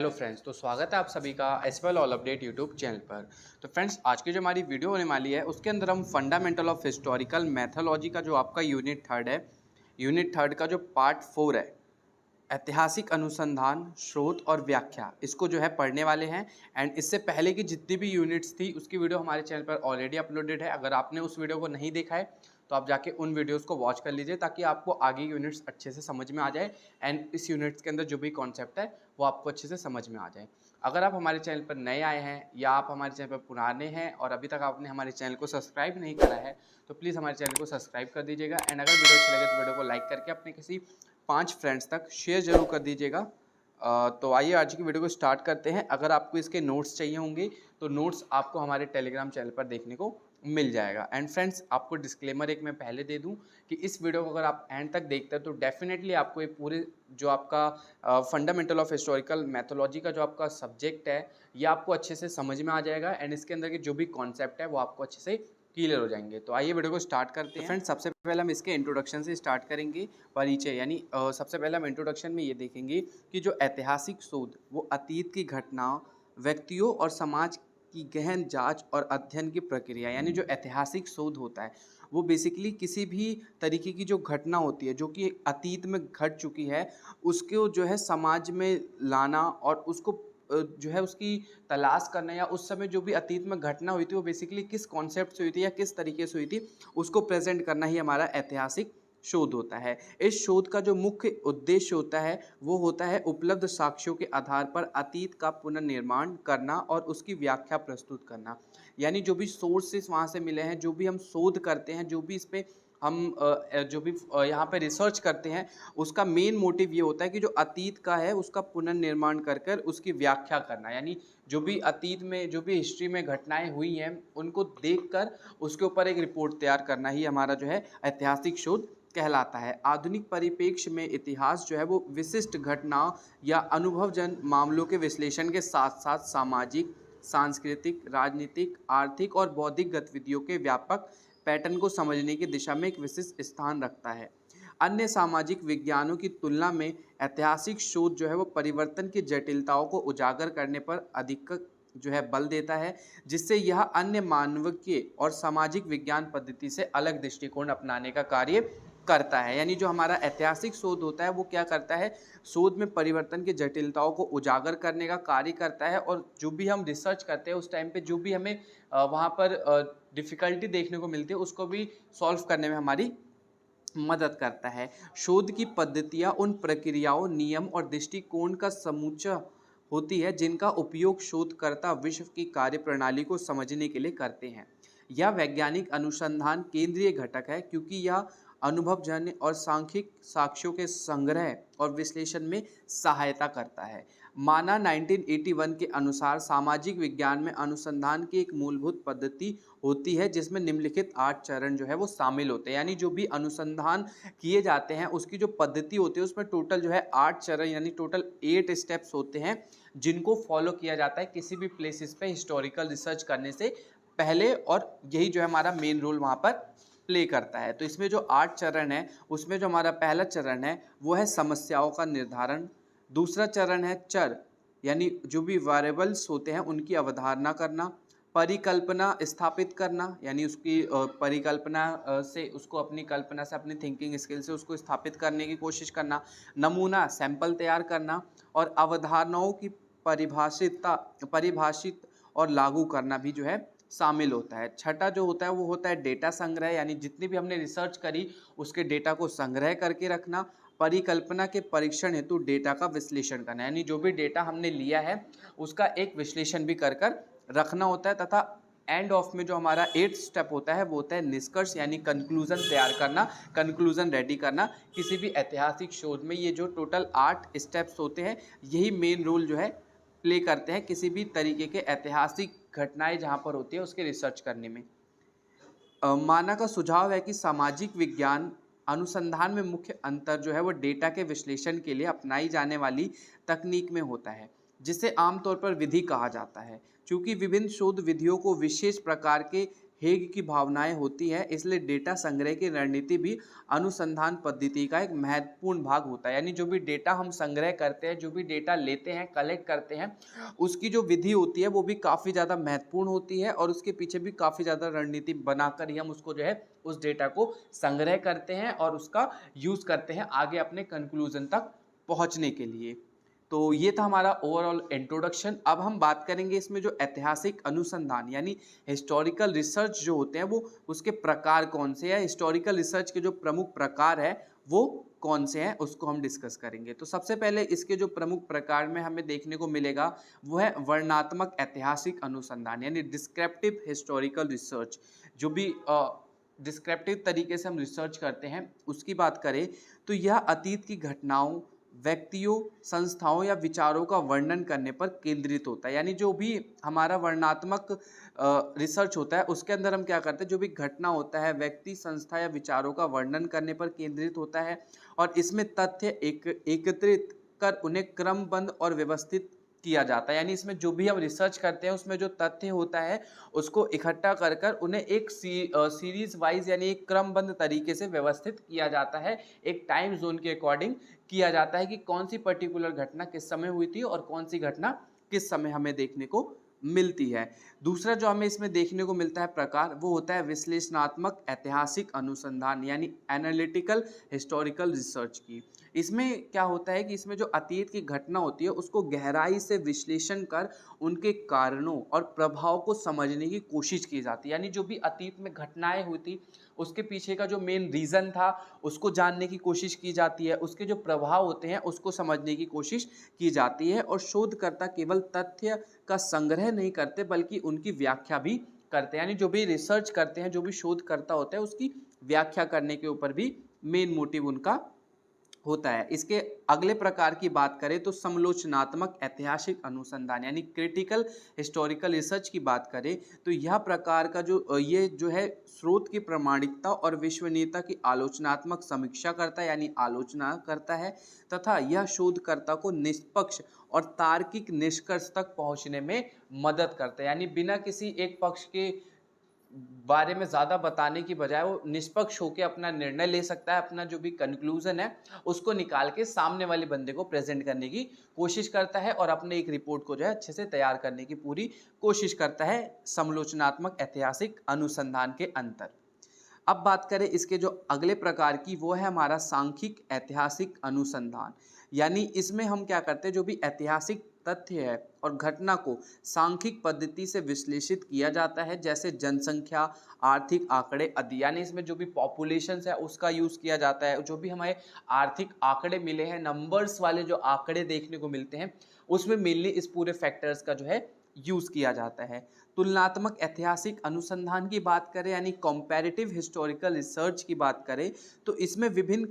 Hello friends, तो स्वागत है आप सभी का एसवेल ऑल अपडेट यूट्यूब चैनल पर। तो फ्रेंड्स, आज की जो हमारी वीडियो होने वाली है उसके अंदर हम फंडामेंटल ऑफ हिस्टोरिकल मैथोलॉजी का जो आपका यूनिट थर्ड है, यूनिट थर्ड का जो पार्ट 4 है, ऐतिहासिक अनुसंधान, शोध और व्याख्या, इसको जो है पढ़ने वाले हैं। एंड इससे पहले की जितनी भी यूनिट्स थी उसकी वीडियो हमारे चैनल पर ऑलरेडी अपलोडेड है। अगर आपने उस वीडियो को नहीं देखा है तो आप जाके उन वीडियोस को वॉच कर लीजिए ताकि आपको आगे यूनिट्स अच्छे से समझ में आ जाए एंड इस यूनिट्स के अंदर जो भी कॉन्सेप्ट है वो आपको अच्छे से समझ में आ जाए। अगर आप हमारे चैनल पर नए आए हैं या आप हमारे चैनल पर पुराने हैं और अभी तक आपने हमारे चैनल को सब्सक्राइब नहीं करा है तो प्लीज़ हमारे चैनल को सब्सक्राइब कर दीजिएगा। एंड अगर वीडियो अच्छी लगे तो वीडियो को लाइक करके अपने किसी 5 फ्रेंड्स तक शेयर जरूर कर दीजिएगा। तो आइए आज की वीडियो को स्टार्ट करते हैं। अगर आपको इसके नोट्स चाहिए होंगे तो नोट्स आपको हमारे टेलीग्राम चैनल पर देखने को मिल जाएगा। एंड फ्रेंड्स, आपको डिस्क्लेमर एक मैं पहले दे दूं कि इस वीडियो को अगर आप एंड तक देखते हैं तो डेफिनेटली आपको ये पूरे जो आपका फंडामेंटल ऑफ हिस्टोरिकल मैथोलॉजी का जो आपका सब्जेक्ट है ये आपको अच्छे से समझ में आ जाएगा एंड इसके अंदर के जो भी कॉन्सेप्ट है वो आपको अच्छे से क्लियर हो जाएंगे। तो आइए वीडियो को स्टार्ट करते हैं। फ्रेंड्स, सबसे पहले हम इसके इंट्रोडक्शन से स्टार्ट करेंगे। परिचय यानी सबसे पहले हम इंट्रोडक्शन में ये देखेंगे कि जो ऐतिहासिक शोध वो अतीत की घटनाओं, व्यक्तियों और समाज की गहन जांच और अध्ययन की प्रक्रिया। यानी जो ऐतिहासिक शोध होता है वो बेसिकली किसी भी तरीके की जो घटना होती है जो कि अतीत में घट चुकी है उसको जो है समाज में लाना और उसको जो है उसकी तलाश करना, या उस समय जो भी अतीत में घटना हुई थी वो बेसिकली किस कॉन्सेप्ट से हुई थी या किस तरीके से हुई थी उसको प्रेजेंट करना ही हमारा ऐतिहासिक शोध होता है। इस शोध का जो मुख्य उद्देश्य होता है वो होता है उपलब्ध साक्ष्यों के आधार पर अतीत का पुनर्निर्माण करना और उसकी व्याख्या प्रस्तुत करना। यानी जो भी सोर्सेस वहाँ से मिले हैं, जो भी हम शोध करते हैं, जो भी इस पे हम जो भी यहाँ पे रिसर्च करते हैं उसका मेन मोटिव ये होता है कि जो अतीत का है उसका पुनर्निर्माण कर कर उसकी व्याख्या करना। यानी जो भी अतीत में जो भी हिस्ट्री में घटनाएं हुई हैं उनको देखकर उसके ऊपर एक रिपोर्ट तैयार करना ही हमारा जो है ऐतिहासिक शोध कहलाता है। आधुनिक परिप्रेक्ष्य में इतिहास जो है वो विशिष्ट घटनाओं या अनुभवजन मामलों के विश्लेषण के साथ साथ सामाजिक, सांस्कृतिक, राजनीतिक, आर्थिक और बौद्धिक गतिविधियों के व्यापक पैटर्न को समझने की दिशा में एक विशिष्ट स्थान रखता है। अन्य सामाजिक विज्ञानों की तुलना में ऐतिहासिक शोध जो है वो परिवर्तन की जटिलताओं को उजागर करने पर अधिक जो है बल देता है, जिससे यह अन्य मानविकीय और सामाजिक विज्ञान पद्धति से अलग दृष्टिकोण अपनाने का कार्य करता है। यानी जो हमारा ऐतिहासिक शोध होता है वो क्या करता है, शोध में परिवर्तन की जटिलताओं को उजागर करने का कार्य करता है और जो भी हम रिसर्च करते हैं उस टाइम पे जो भी हमें वहाँ पर डिफ़िकल्टी देखने को मिलती है उसको भी सॉल्व करने में हमारी मदद करता है। शोध की पद्धतियाँ उन प्रक्रियाओं, नियम और दृष्टिकोण का समूचा होती है जिनका उपयोग शोधकर्ता विश्व की कार्यप्रणाली को समझने के लिए करते हैं। यह वैज्ञानिक अनुसंधान केंद्रीय घटक है क्योंकि यह अनुभवजन्य और सांख्यिक साक्ष्यों के संग्रह और विश्लेषण में सहायता करता है। माना 1981 के अनुसार सामाजिक विज्ञान में अनुसंधान की एक मूलभूत पद्धति होती है जिसमें निम्नलिखित 8 चरण जो है वो शामिल होते हैं। यानी जो भी अनुसंधान किए जाते हैं उसकी जो पद्धति होती है उसमें टोटल जो है 8 चरण यानी टोटल 8 स्टेप्स होते हैं जिनको फॉलो किया जाता है किसी भी प्लेसेस पे हिस्टोरिकल रिसर्च करने से पहले, और यही जो है हमारा मेन रोल वहाँ पर प्ले करता है। तो इसमें जो 8 चरण है उसमें जो हमारा पहला चरण है वो है समस्याओं का निर्धारण। दूसरा चरण है चर यानी जो भी वेरिएबल्स होते हैं उनकी अवधारणा करना। परिकल्पना स्थापित करना यानी उसकी परिकल्पना से उसको अपनी कल्पना से, अपनी थिंकिंग स्किल से उसको स्थापित करने की कोशिश करना। नमूना सैंपल तैयार करना और अवधारणाओं की परिभाषित और लागू करना भी जो है शामिल होता है। छठा जो होता है वो होता है डेटा संग्रह, यानी जितनी भी हमने रिसर्च करी उसके डेटा को संग्रह करके रखना। परिकल्पना के परीक्षण हेतु डेटा का विश्लेषण करना, यानी जो भी डेटा हमने लिया है उसका एक विश्लेषण भी कर कर रखना होता है। तथा एंड ऑफ में जो हमारा 8th स्टेप होता है वो होता है निष्कर्ष यानी कंक्लूजन तैयार करना, कंक्लूजन रेडी करना। किसी भी ऐतिहासिक शोध में ये जो टोटल 8 स्टेप्स होते हैं यही मेन रोल जो है प्ले करते हैं किसी भी तरीके के ऐतिहासिक घटनाएं जहाँ पर होती है उसके रिसर्च करने में। माना का सुझाव है कि सामाजिक विज्ञान अनुसंधान में मुख्य अंतर जो है वो डेटा के विश्लेषण के लिए अपनाई जाने वाली तकनीक में होता है जिसे आमतौर पर विधि कहा जाता है। क्योंकि विभिन्न शोध विधियों को विशेष प्रकार के हेग की भावनाएं होती है, इसलिए डेटा संग्रह की रणनीति भी अनुसंधान पद्धति का एक महत्वपूर्ण भाग होता है। यानी जो भी डेटा हम संग्रह करते हैं, जो भी डेटा लेते हैं, कलेक्ट करते हैं, उसकी जो विधि होती है वो भी काफ़ी ज़्यादा महत्वपूर्ण होती है और उसके पीछे भी काफ़ी ज़्यादा रणनीति बनाकर ही हम उसको जो है उस डेटा को संग्रह करते हैं और उसका यूज़ करते हैं आगे अपने कंक्लूजन तक पहुंचने के लिए। तो ये था हमारा ओवरऑल इंट्रोडक्शन। अब हम बात करेंगे इसमें जो ऐतिहासिक अनुसंधान यानी हिस्टोरिकल रिसर्च जो होते हैं वो उसके प्रकार कौन से हैं, हिस्टोरिकल रिसर्च के जो प्रमुख प्रकार है वो कौन से हैं, उसको हम डिस्कस करेंगे। तो सबसे पहले इसके जो प्रमुख प्रकार में हमें देखने को मिलेगा वो है वर्णनात्मक ऐतिहासिक अनुसंधान यानी डिस्क्रिप्टिव हिस्टोरिकल रिसर्च। जो भी डिस्क्रिप्टिव तरीके से हम रिसर्च करते हैं उसकी बात करें तो यह अतीत की घटनाओं, व्यक्तियों, संस्थाओं या विचारों का वर्णन करने पर केंद्रित होता है। यानी जो भी हमारा वर्णनात्मक रिसर्च होता है उसके अंदर हम क्या करते हैं, जो भी घटना होता है, व्यक्ति, संस्था या विचारों का वर्णन करने पर केंद्रित होता है और इसमें तथ्य एकत्रित कर उन्हें क्रमबद्ध और व्यवस्थित किया जाता है। यानी इसमें जो भी हम रिसर्च करते हैं उसमें जो तथ्य होता है उसको इकट्ठा कर कर उन्हें एक सीरीज वाइज यानी एक क्रमबद्ध तरीके से व्यवस्थित किया जाता है, एक टाइम जोन के अकॉर्डिंग किया जाता है कि कौन सी पर्टिकुलर घटना किस समय हुई थी और कौन सी घटना किस समय हमें देखने को मिलती है। दूसरा जो हमें इसमें देखने को मिलता है प्रकार वो होता है विश्लेषणात्मक ऐतिहासिक अनुसंधान यानी एनालिटिकल हिस्टोरिकल रिसर्च की। इसमें क्या होता है कि इसमें जो अतीत की घटना होती है उसको गहराई से विश्लेषण कर उनके कारणों और प्रभाव को समझने की कोशिश की जाती है। यानी जो भी अतीत में घटनाएं हुई थी उसके पीछे का जो मेन रीज़न था उसको जानने की कोशिश की जाती है, उसके जो प्रभाव होते हैं उसको समझने की कोशिश की जाती है। और शोधकर्ता केवल तथ्य का संग्रह नहीं करते बल्कि उनकी व्याख्या भी करते हैं। यानी जो भी रिसर्च करते हैं, जो भी शोधकर्ता होते हैं उसकी व्याख्या करने के ऊपर भी मेन मोटिव उनका होता है। इसके अगले प्रकार की बात करें तो समालोचनात्मक ऐतिहासिक अनुसंधान यानी क्रिटिकल हिस्टोरिकल रिसर्च की बात करें तो यह प्रकार का ये जो है स्रोत की प्रामाणिकता और विश्वसनीयता की आलोचनात्मक समीक्षा करता है यानी आलोचना करता है तथा यह शोधकर्ता को निष्पक्ष और तार्किक निष्कर्ष तक पहुंचने में मदद करता है। यानी बिना किसी एक पक्ष के बारे में ज़्यादा बताने की बजाय वो निष्पक्ष होकर अपना निर्णय ले सकता है, अपना जो भी कंक्लूजन है उसको निकाल के सामने वाले बंदे को प्रेजेंट करने की कोशिश करता है और अपने एक रिपोर्ट को जो है अच्छे से तैयार करने की पूरी कोशिश करता है समालोचनात्मक ऐतिहासिक अनुसंधान के अंतर। अब बात करें इसके जो अगले प्रकार की वो है हमारा सांख्यिक ऐतिहासिक अनुसंधान। यानी इसमें हम क्या करते हैं, जो भी ऐतिहासिक तथ्य है और घटना को सांख्यिक पद्धति से विश्लेषित किया जाता है, जैसे जनसंख्या, आर्थिक आंकड़े आदि। यानी इसमें जो भी पॉपुलेशन है उसका यूज़ किया जाता है, जो भी हमें आर्थिक आंकड़े मिले हैं, नंबर्स वाले जो आंकड़े देखने को मिलते हैं उसमें मेनली इस पूरे फैक्टर्स का जो है यूज़ किया जाता है। तुलनात्मक ऐतिहासिक अनुसंधान की बात करें यानी कंपैरेटिव हिस्टोरिकल रिसर्च की बात करें तो इसमें विभिन्न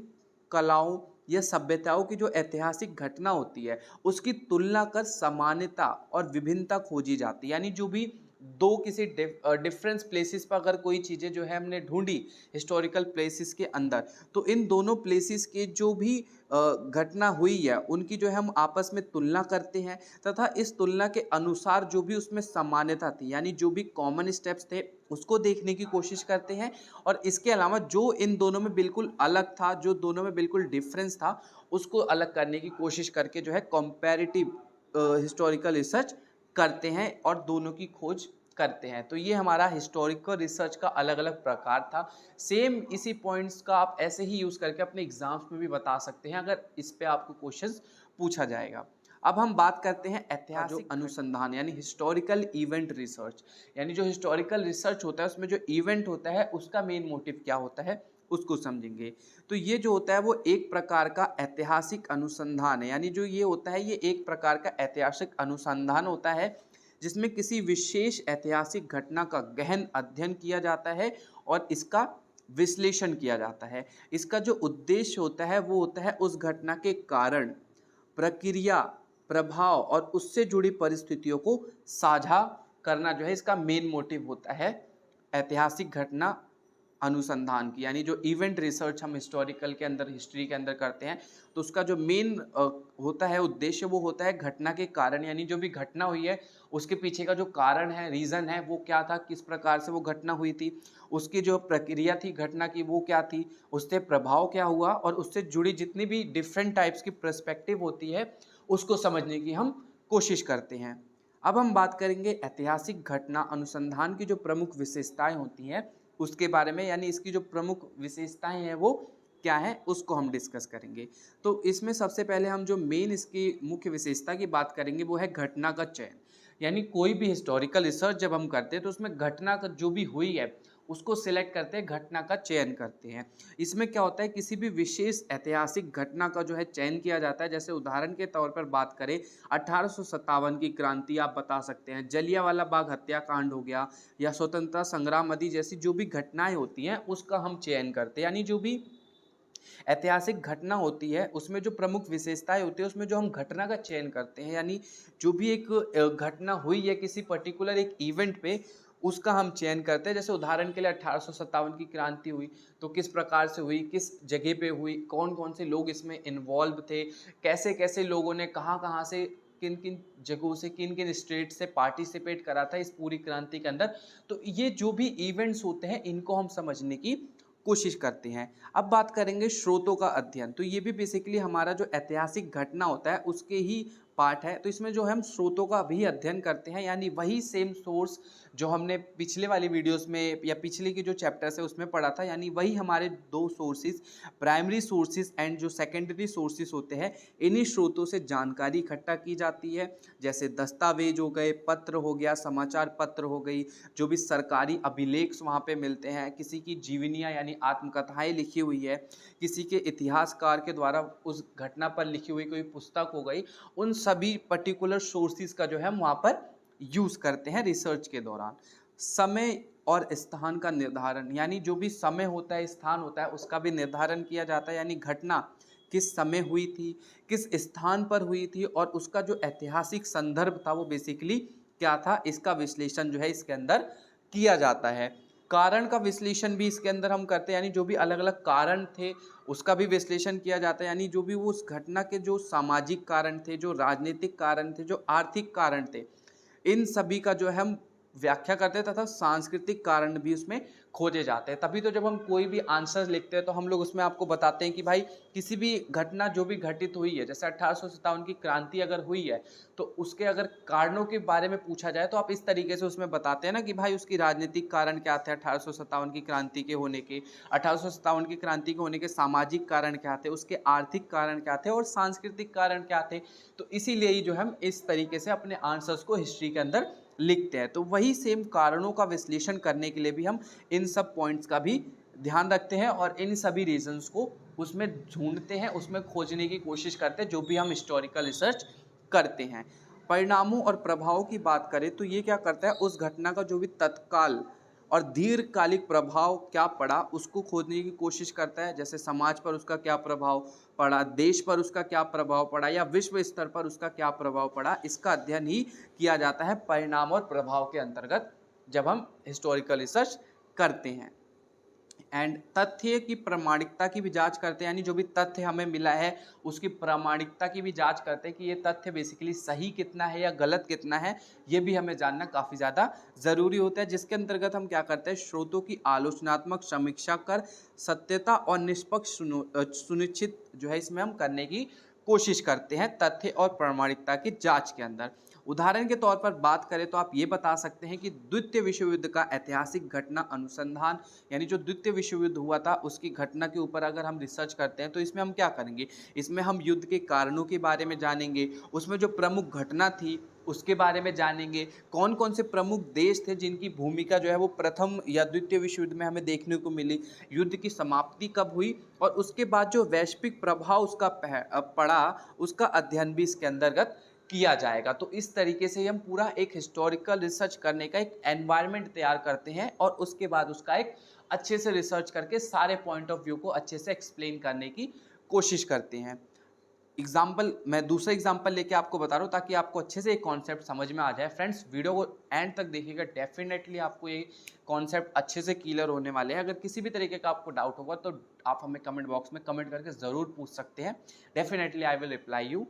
कलाओं या सभ्यताओं की जो ऐतिहासिक घटना होती है उसकी तुलना कर समानता और विभिन्नता खोजी जाती है। यानी जो भी दो किसी डिफरेंस प्लेसेस पर अगर कोई चीज़ें जो है हमने ढूंढी हिस्टोरिकल प्लेसेस के अंदर तो इन दोनों प्लेसेस के जो भी घटना हुई है उनकी जो है हम आपस में तुलना करते हैं तथा इस तुलना के अनुसार जो भी उसमें समानता थी यानी जो भी कॉमन स्टेप्स थे उसको देखने की कोशिश करते हैं। और इसके अलावा जो इन दोनों में बिल्कुल अलग था, जो दोनों में बिल्कुल डिफरेंस था, उसको अलग करने की कोशिश करके जो है कंपैरेटिव हिस्टोरिकल रिसर्च करते हैं और दोनों की खोज करते हैं। तो ये हमारा हिस्टोरिकल रिसर्च का अलग अलग प्रकार था। सेम इसी पॉइंट्स का आप ऐसे ही यूज़ करके अपने एग्जाम्स में भी बता सकते हैं अगर इस पे आपको क्वेश्चंस पूछा जाएगा। अब हम बात करते हैं ऐतिहासिक अनुसंधान यानी हिस्टोरिकल इवेंट रिसर्च। यानी जो हिस्टोरिकल रिसर्च होता है उसमें जो इवेंट होता है उसका मेन मोटिव क्या होता है उसको समझेंगे। तो ये जो होता है वो एक प्रकार का ऐतिहासिक अनुसंधान है। यानी जो ये होता है ये एक प्रकार का ऐतिहासिक अनुसंधान होता है जिसमें किसी विशेष ऐतिहासिक घटना का गहन अध्ययन किया जाता है और इसका विश्लेषण किया जाता है। इसका जो उद्देश्य होता है वो होता है उस घटना के कारण, प्रक्रिया, प्रभाव और उससे जुड़ी परिस्थितियों को साझा करना जो है इसका मेन मोटिव होता है ऐतिहासिक घटना अनुसंधान की, यानी जो इवेंट रिसर्च हम हिस्टोरिकल के अंदर, हिस्ट्री के अंदर करते हैं, तो उसका जो मेन होता है उद्देश्य, वो होता है घटना के कारण, यानी जो भी घटना हुई है उसके पीछे का जो कारण है, रीज़न है, वो क्या था, किस प्रकार से वो घटना हुई थी, उसकी जो प्रक्रिया थी घटना की वो क्या थी, उससे प्रभाव क्या हुआ, और उससे जुड़ी जितनी भी डिफरेंट टाइप्स की पर्सपेक्टिव होती है उसको समझने की हम कोशिश करते हैं। अब हम बात करेंगे ऐतिहासिक घटना अनुसंधान की जो प्रमुख विशेषताएं होती हैं उसके बारे में, यानी इसकी जो प्रमुख विशेषताएं हैं वो क्या है उसको हम डिस्कस करेंगे। तो इसमें सबसे पहले हम जो मेन इसकी मुख्य विशेषता की बात करेंगे वो है घटना का चयन। यानी कोई भी हिस्टोरिकल रिसर्च जब हम करते हैं तो उसमें घटना का जो भी हुई है उसको सिलेक्ट करते हैं, घटना का चयन करते हैं। इसमें क्या होता है, किसी भी विशेष ऐतिहासिक घटना का जो है चयन किया जाता है। जैसे उदाहरण के तौर पर बात करें 1857 की क्रांति आप बता सकते हैं, जलियांवाला बाग हत्याकांड हो गया, या स्वतंत्रता संग्राम आदि जैसी जो भी घटनाएं होती हैं उसका हम चयन करते हैं। यानी जो भी ऐतिहासिक घटना होती है उसमें जो प्रमुख विशेषताएं होती है उसमें जो हम घटना का चयन करते हैं, यानी जो भी एक घटना हुई है किसी पर्टिकुलर एक इवेंट पे उसका हम चयन करते हैं। जैसे उदाहरण के लिए 1857 की क्रांति हुई तो किस प्रकार से हुई, किस जगह पे हुई, कौन कौन से लोग इसमें इन्वॉल्व थे, कैसे कैसे लोगों ने कहाँ कहाँ से, किन किन जगहों से, किन किन स्टेट से पार्टिसिपेट करा था इस पूरी क्रांति के अंदर। तो ये जो भी इवेंट्स होते हैं इनको हम समझने की कोशिश करते हैं। अब बात करेंगे स्रोतों का अध्ययन। तो ये भी बेसिकली हमारा जो ऐतिहासिक घटना होता है उसके ही पार्ट है। तो इसमें जो हम स्रोतों का भी अध्ययन करते हैं, यानी वही सेम सोर्स जो हमने पिछले वाली वीडियोस में या पिछले की जो चैप्टर्स है उसमें पढ़ा था, यानी वही हमारे दो सोर्सेज, प्राइमरी सोर्सेज एंड जो सेकेंडरी सोर्सेज होते हैं, इन्हीं स्रोतों से जानकारी इकट्ठा की जाती है। जैसे दस्तावेज हो गए, पत्र हो गया, समाचार पत्र हो गई, जो भी सरकारी अभिलेख वहाँ पे मिलते हैं, किसी की जीवनियाँ यानी आत्मकथाएं लिखी हुई है, किसी के इतिहासकार के द्वारा उस घटना पर लिखी हुई कोई पुस्तक हो गई, उन सभी पर्टिकुलर सोर्सेज का जो है हम वहाँ पर यूज़ करते हैं रिसर्च के दौरान। समय और स्थान का निर्धारण, यानी जो भी समय होता है, स्थान होता है, उसका भी निर्धारण किया जाता है। यानी घटना किस समय हुई थी, किस स्थान पर हुई थी, और उसका जो ऐतिहासिक संदर्भ था वो बेसिकली क्या था, इसका विश्लेषण जो है इसके अंदर किया जाता है। कारण का विश्लेषण भी इसके अंदर हम करते हैं, यानी जो भी अलग अलग कारण थे उसका भी विश्लेषण किया जाता है। यानी जो भी वो उस घटना के जो सामाजिक कारण थे, जो राजनीतिक कारण थे, जो आर्थिक कारण थे, इन सभी का जो है हम व्याख्या करते हैं, तथा सांस्कृतिक कारण भी उसमें खोजे जाते हैं। तभी तो जब हम कोई भी आंसर लिखते हैं तो हम लोग उसमें आपको बताते हैं कि भाई किसी भी घटना जो भी घटित हुई है, जैसे 1857 की क्रांति अगर हुई है तो उसके अगर कारणों के बारे में पूछा जाए तो आप इस तरीके से उसमें बताते हैं ना कि भाई उसकी राजनीतिक कारण क्या थे 1857 की क्रांति के होने के, 1857 की क्रांति के होने के सामाजिक कारण क्या थे, उसके आर्थिक कारण क्या थे, और सांस्कृतिक कारण क्या थे। तो इसीलिए ही जो हम इस तरीके से अपने आंसर्स को हिस्ट्री के अंदर लिखते हैं। तो वही सेम कारणों का विश्लेषण करने के लिए भी हम इन सब पॉइंट्स का भी ध्यान रखते हैं और इन सभी रीजंस को उसमें ढूंढते हैं, उसमें खोजने की कोशिश करते हैं जो भी हम हिस्टोरिकल रिसर्च करते हैं। परिणामों और प्रभावों की बात करें तो ये क्या करता है, उस घटना का जो भी तत्काल और दीर्घकालिक प्रभाव क्या पड़ा उसको खोजने की कोशिश करता है। जैसे समाज पर उसका क्या प्रभाव पड़ा, देश पर उसका क्या प्रभाव पड़ा, या विश्व स्तर पर उसका क्या प्रभाव पड़ा, इसका अध्ययन ही किया जाता है परिणाम और प्रभाव के अंतर्गत जब हम हिस्टोरिकल रिसर्च करते हैं। एंड तथ्य की प्रामाणिकता की भी जांच करते हैं, यानी जो भी तथ्य हमें मिला है उसकी प्रामाणिकता की भी जांच करते हैं कि ये तथ्य बेसिकली सही कितना है या गलत कितना है, ये भी हमें जानना काफ़ी ज़्यादा ज़रूरी होता है। जिसके अंतर्गत हम क्या करते हैं, स्रोतों की आलोचनात्मक समीक्षा कर सत्यता और निष्पक्ष सुनिश्चित जो है इसमें हम करने की कोशिश करते हैं तथ्य और प्रामाणिकता की जांच के अंदर। उदाहरण के तौर पर बात करें तो आप ये बता सकते हैं कि द्वितीय विश्व युद्ध का ऐतिहासिक घटना अनुसंधान, यानी जो द्वितीय विश्व युद्ध हुआ था उसकी घटना के ऊपर अगर हम रिसर्च करते हैं तो इसमें हम क्या करेंगे, इसमें हम युद्ध के कारणों के बारे में जानेंगे, उसमें जो प्रमुख घटना थी उसके बारे में जानेंगे, कौन कौन से प्रमुख देश थे जिनकी भूमिका जो है वो प्रथम या द्वितीय विश्व युद्ध में हमें देखने को मिली, युद्ध की समाप्ति कब हुई, और उसके बाद जो वैश्विक प्रभाव उसका पड़ा उसका अध्ययन भी इसके अंतर्गत किया जाएगा। तो इस तरीके से हम पूरा एक हिस्टोरिकल रिसर्च करने का एक एनवायरनमेंट तैयार करते हैं और उसके बाद उसका एक अच्छे से रिसर्च करके सारे पॉइंट ऑफ व्यू को अच्छे से एक्सप्लेन करने की कोशिश करते हैं। एग्जाम्पल, मैं दूसरा एग्जाम्पल लेके आपको बता रहा हूँ ताकि आपको अच्छे से एक कॉन्सेप्ट समझ में आ जाए। फ्रेंड्स वीडियो को एंड तक देखिएगा, डेफिनेटली आपको ये कॉन्सेप्ट अच्छे से क्लियर होने वाले हैं। अगर किसी भी तरीके का आपको डाउट होगा तो आप हमें कमेंट बॉक्स में कमेंट करके ज़रूर पूछ सकते हैं, definitely I will reply you.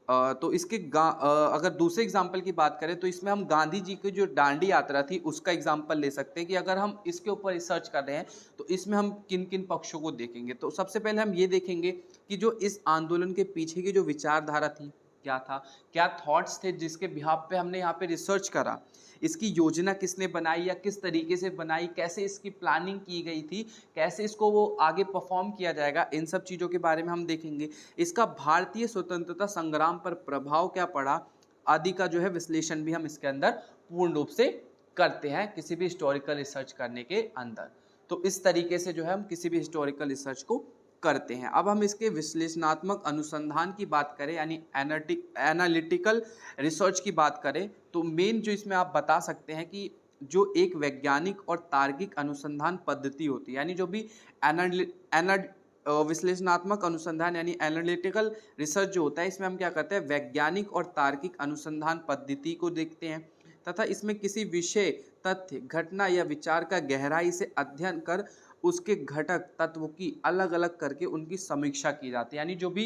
तो इसके अगर दूसरे एग्जाम्पल की बात करें तो इसमें हम गांधी जी की जो दांडी यात्रा थी उसका एग्जाम्पल ले सकते हैं कि अगर हम इसके ऊपर रिसर्च कर रहे हैं तो इसमें हम किन किन पक्षों को देखेंगे। तो सबसे पहले हम ये देखेंगे कि जो इस आंदोलन के पीछे की जो विचारधारा थी क्या था, क्या थॉट्स थे जिसके बिहाफ पे हमने यहाँ पे रिसर्च करा, इसकी योजना किसने बनाई या किस तरीके से बनाई, कैसे इसकी प्लानिंग की गई थी, कैसे इसको वो आगे परफॉर्म किया जाएगा, इन सब चीज़ों के बारे में हम देखेंगे। इसका भारतीय स्वतंत्रता संग्राम पर प्रभाव क्या पड़ा आदि का जो है विश्लेषण भी हम इसके अंदर पूर्ण रूप से करते हैं किसी भी हिस्टोरिकल रिसर्च करने के अंदर। तो इस तरीके से जो है हम किसी भी हिस्टोरिकल रिसर्च को करते हैं। अब हम इसके विश्लेषणात्मक अनुसंधान की बात करें यानी एनालिटिकल रिसर्च की बात करें तो मेन जो इसमें आप बता सकते हैं कि जो एक वैज्ञानिक और तार्किक अनुसंधान पद्धति होती है, यानी जो भी विश्लेषणात्मक अनुसंधान यानी एनालिटिकल रिसर्च जो होता है, इसमें हम क्या करते हैं, वैज्ञानिक और तार्किक अनुसंधान पद्धति को देखते हैं तथा इसमें किसी विषय, तथ्य, घटना या विचार का गहराई से अध्ययन कर उसके घटक तत्वों की अलग अलग करके उनकी समीक्षा की जाती है। यानी जो भी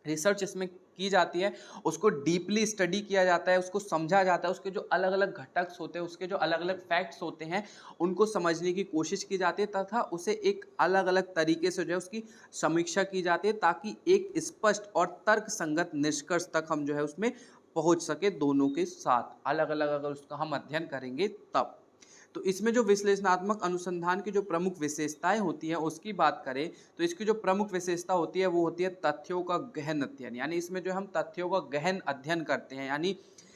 रिसर्च इसमें की जाती है उसको डीपली स्टडी किया जाता है, उसको समझा जाता है, उसके जो अलग अलग घटक होते हैं, उसके जो अलग अलग फैक्ट्स होते हैं उनको समझने की कोशिश की जाती है तथा उसे एक अलग अलग तरीके से जो है उसकी समीक्षा की जाती है ताकि एक स्पष्ट और तर्क संगत निष्कर्ष तक हम जो है उसमें पहुंच सके। दोनों के साथ अलग अलग अगर उसका हम अध्ययन करेंगे तब। तो इसमें जो विश्लेषणात्मक अनुसंधान की जो प्रमुख विशेषताएं होती हैं उसकी बात करें तो इसकी जो प्रमुख विशेषता होती है वो होती है तथ्यों का गहन अध्ययन। यानी इसमें जो हम तथ्यों का गहन अध्ययन करते हैं, यानी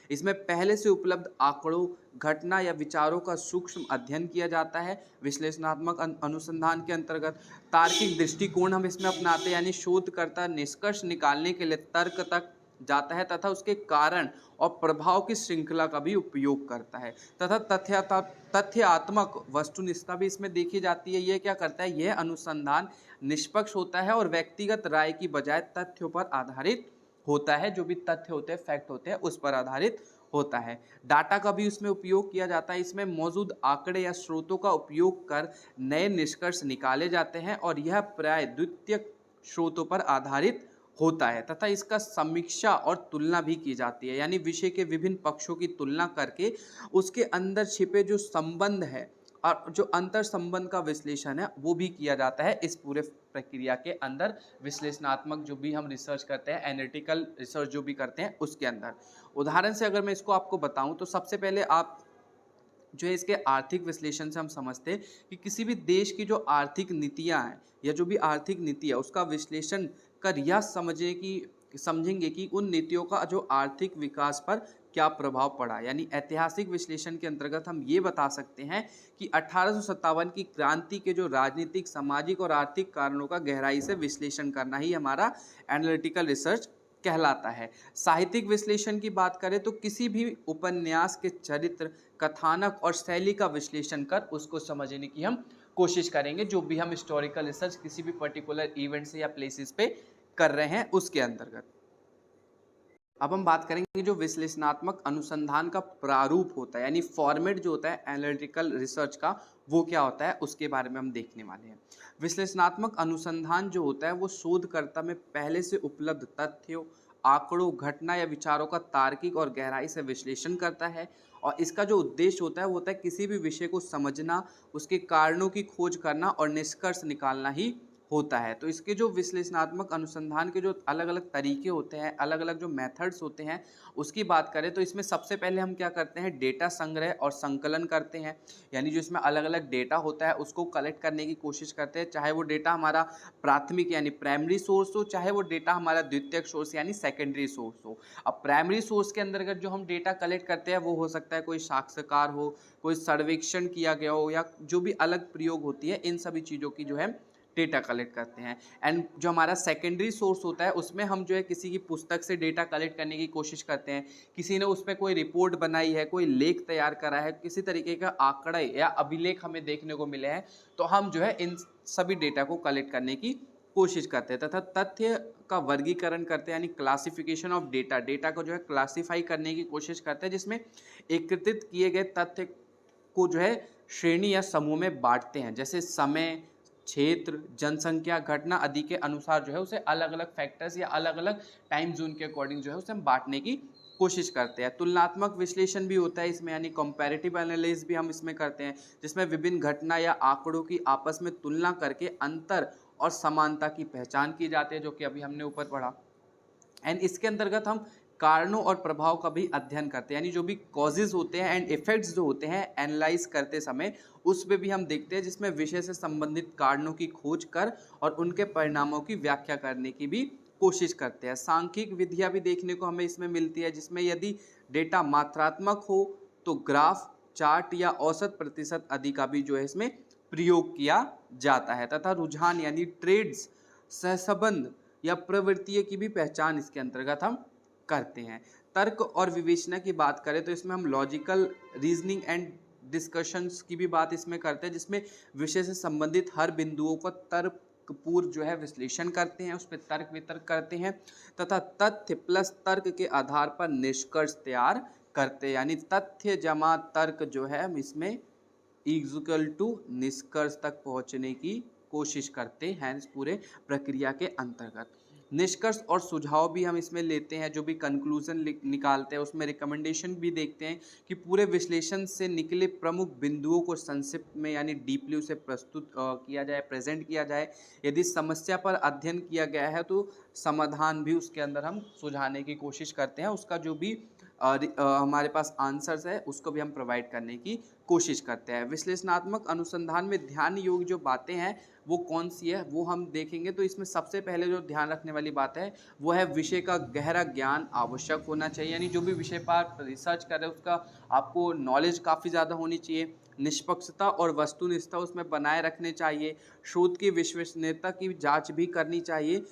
इसमें पहले से उपलब्ध आंकड़ों, घटना या विचारों का सूक्ष्म अध्ययन किया जाता है। विश्लेषणात्मक अनुसंधान के अंतर्गत तार्किक दृष्टिकोण हम इसमें अपनाते हैं, यानी शोधकर्ता निष्कर्ष निकालने के लिए तर्क तक जाता है तथा उसके कारण और प्रभाव की श्रृंखला का भी उपयोग करता है तथा तथ्यात्मक वस्तुनिष्ठता भी इसमें देखी जाती है। यह क्या करता है, यह अनुसंधान निष्पक्ष होता है और व्यक्तिगत राय की बजाय तथ्यों पर आधारित होता है। जो भी तथ्य होते हैं, फैक्ट होते हैं, उस पर आधारित होता है। डाटा का भी उसमें उपयोग किया जाता है। इसमें मौजूद आंकड़े या स्रोतों का उपयोग कर नए निष्कर्ष निकाले जाते हैं और यह प्राय द्वितीय स्रोतों पर आधारित होता है तथा इसका समीक्षा और तुलना भी की जाती है। यानी विषय के विभिन्न पक्षों की तुलना करके उसके अंदर छिपे जो संबंध है और जो अंतर संबंध का विश्लेषण है वो भी किया जाता है इस पूरे प्रक्रिया के अंदर। विश्लेषणात्मक जो भी हम रिसर्च करते हैं, एनालिटिकल रिसर्च जो भी करते हैं उसके अंदर। उदाहरण से अगर मैं इसको आपको बताऊं तो सबसे पहले आप जो है इसके आर्थिक विश्लेषण से हम समझते हैं कि किसी भी देश की जो आर्थिक नीतियां हैं या जो भी आर्थिक नीति है उसका विश्लेषण कर यह समझेंगे कि उन नीतियों का जो आर्थिक विकास पर क्या प्रभाव पड़ा। यानी ऐतिहासिक विश्लेषण के अंतर्गत हम ये बता सकते हैं कि 1857 की क्रांति के जो राजनीतिक, सामाजिक और आर्थिक कारणों का गहराई से विश्लेषण करना ही हमारा एनालिटिकल रिसर्च कहलाता है। साहित्यिक विश्लेषण की बात करें तो किसी भी उपन्यास के चरित्र, कथानक और शैली का विश्लेषण कर उसको समझने की हम कोशिश करेंगे, जो भी हम हिस्टोरिकल रिसर्च किसी भी पर्टिकुलर इवेंट से या प्लेसेस पे कर रहे हैं उसके अंतर्गत। अब हम बात करेंगे जो विश्लेषणात्मक अनुसंधान का प्रारूप होता है, यानी फॉर्मेट जो होता है एनालिटिकल रिसर्च का, वो क्या होता है उसके बारे में हम देखने वाले हैं। विश्लेषणात्मक अनुसंधान जो होता है वो शोधकर्ता में पहले से उपलब्ध तथ्यों, आंकड़ों, घटना या विचारों का तार्किक और गहराई से विश्लेषण करता है और इसका जो उद्देश्य होता है वो होता है किसी भी विषय को समझना, उसके कारणों की खोज करना और निष्कर्ष निकालना ही होता है। तो इसके जो विश्लेषणात्मक अनुसंधान के जो अलग अलग तरीके होते हैं, अलग अलग जो मेथड्स होते हैं उसकी बात करें तो इसमें सबसे पहले हम क्या करते हैं, डेटा संग्रह और संकलन करते हैं। यानी जो इसमें अलग अलग डेटा होता है उसको कलेक्ट करने की कोशिश करते हैं, चाहे वो डेटा हमारा प्राथमिक यानी प्राइमरी सोर्स हो, चाहे वो डेटा हमारा द्वितीयक सोर्स यानी सेकेंडरी सोर्स हो। अब प्राइमरी सोर्स के अंतर्गत जो हम डेटा कलेक्ट करते हैं वो हो सकता है कोई साक्ष्यकार हो, कोई सर्वेक्षण किया गया हो या जो भी अलग प्रयोग होती है, इन सभी चीज़ों की जो है डेटा कलेक्ट करते हैं। एंड जो हमारा सेकेंडरी सोर्स होता है उसमें हम जो है किसी की पुस्तक से डेटा कलेक्ट करने की कोशिश करते हैं, किसी ने उस पर कोई रिपोर्ट बनाई है, कोई लेख तैयार करा है, किसी तरीके का आंकड़े या अभिलेख हमें देखने को मिले हैं, तो हम जो है इन सभी डेटा को कलेक्ट करने की कोशिश करते हैं, तथा तथ्य का वर्गीकरण करते हैं यानी क्लासिफिकेशन ऑफ डेटा, डेटा को जो है क्लासिफाई करने की कोशिश करते हैं, जिसमें एकत्रित किए गए तथ्य को जो है श्रेणी या समूह में बांटते हैं, जैसे समय, क्षेत्र, जनसंख्या, घटना आदि के अनुसार जो है उसे अलग अलग फैक्टर्स या अलग अलग टाइम जोन के अकॉर्डिंग जो है उसे हम बांटने की कोशिश करते हैं। तुलनात्मक विश्लेषण भी होता है इसमें, यानी कंपैरेटिव एनालिसिस भी हम इसमें करते हैं, जिसमें विभिन्न घटना या आंकड़ों की आपस में तुलना करके अंतर और समानता की पहचान की जाती है, जो कि अभी हमने ऊपर पढ़ा। एंड इसके अंतर्गत हम कारणों और प्रभाव का भी अध्ययन करते हैं, यानी जो भी कॉजेज होते हैं एंड इफेक्ट्स जो होते हैं एनालाइज करते समय उस पर भी हम देखते हैं, जिसमें विषय से संबंधित कारणों की खोज कर और उनके परिणामों की व्याख्या करने की भी कोशिश करते हैं। सांख्यिक विधियां भी देखने को हमें इसमें मिलती है, जिसमें यदि डेटा मात्रात्मक हो तो ग्राफ, चार्ट या औसत प्रतिशत आदि का भी जो है इसमें प्रयोग किया जाता है, तथा रुझान यानी ट्रेड्स, सहसंबंध या प्रवृत्तियों की भी पहचान इसके अंतर्गत हम करते हैं। तर्क और विवेचना की बात करें तो इसमें हम लॉजिकल रीजनिंग एंड डिस्कशंस की भी बात इसमें करते हैं, जिसमें विषय से संबंधित हर बिंदुओं को तर्कपूर्ण जो है विश्लेषण करते हैं, उस पर तर्क वितर्क करते हैं, तथा तथ्य प्लस तर्क के आधार पर निष्कर्ष तैयार करते हैं, यानी तथ्य जमा तर्क जो है हम इसमें इक्वल टू निष्कर्ष तक पहुंचने की कोशिश करते हैं इस पूरे प्रक्रिया के अंतर्गत। निष्कर्ष और सुझाव भी हम इसमें लेते हैं, जो भी कंक्लूजन निकालते हैं उसमें रिकमेंडेशन भी देखते हैं कि पूरे विश्लेषण से निकले प्रमुख बिंदुओं को संक्षिप्त में यानी डीपली उसे प्रस्तुत किया जाए, प्रेजेंट किया जाए। यदि समस्या पर अध्ययन किया गया है तो समाधान भी उसके अंदर हम सुझाने की कोशिश करते हैं, उसका जो भी हमारे पास आंसर्स है उसको भी हम प्रोवाइड करने की कोशिश करते हैं। विश्लेषणात्मक अनुसंधान में ध्यान योग्य जो बातें हैं वो कौन सी है वो हम देखेंगे। तो इसमें सबसे पहले जो ध्यान रखने वाली बात है वो है विषय का गहरा ज्ञान आवश्यक होना चाहिए, यानी जो भी विषय पर रिसर्च कर रहे हैं उसका आपको नॉलेज काफ़ी ज़्यादा होनी चाहिए। निष्पक्षता और वस्तुनिष्ठता उसमें बनाए रखने चाहिए। शोध की विश्वसनीयता की जांच भी करनी चाहिए।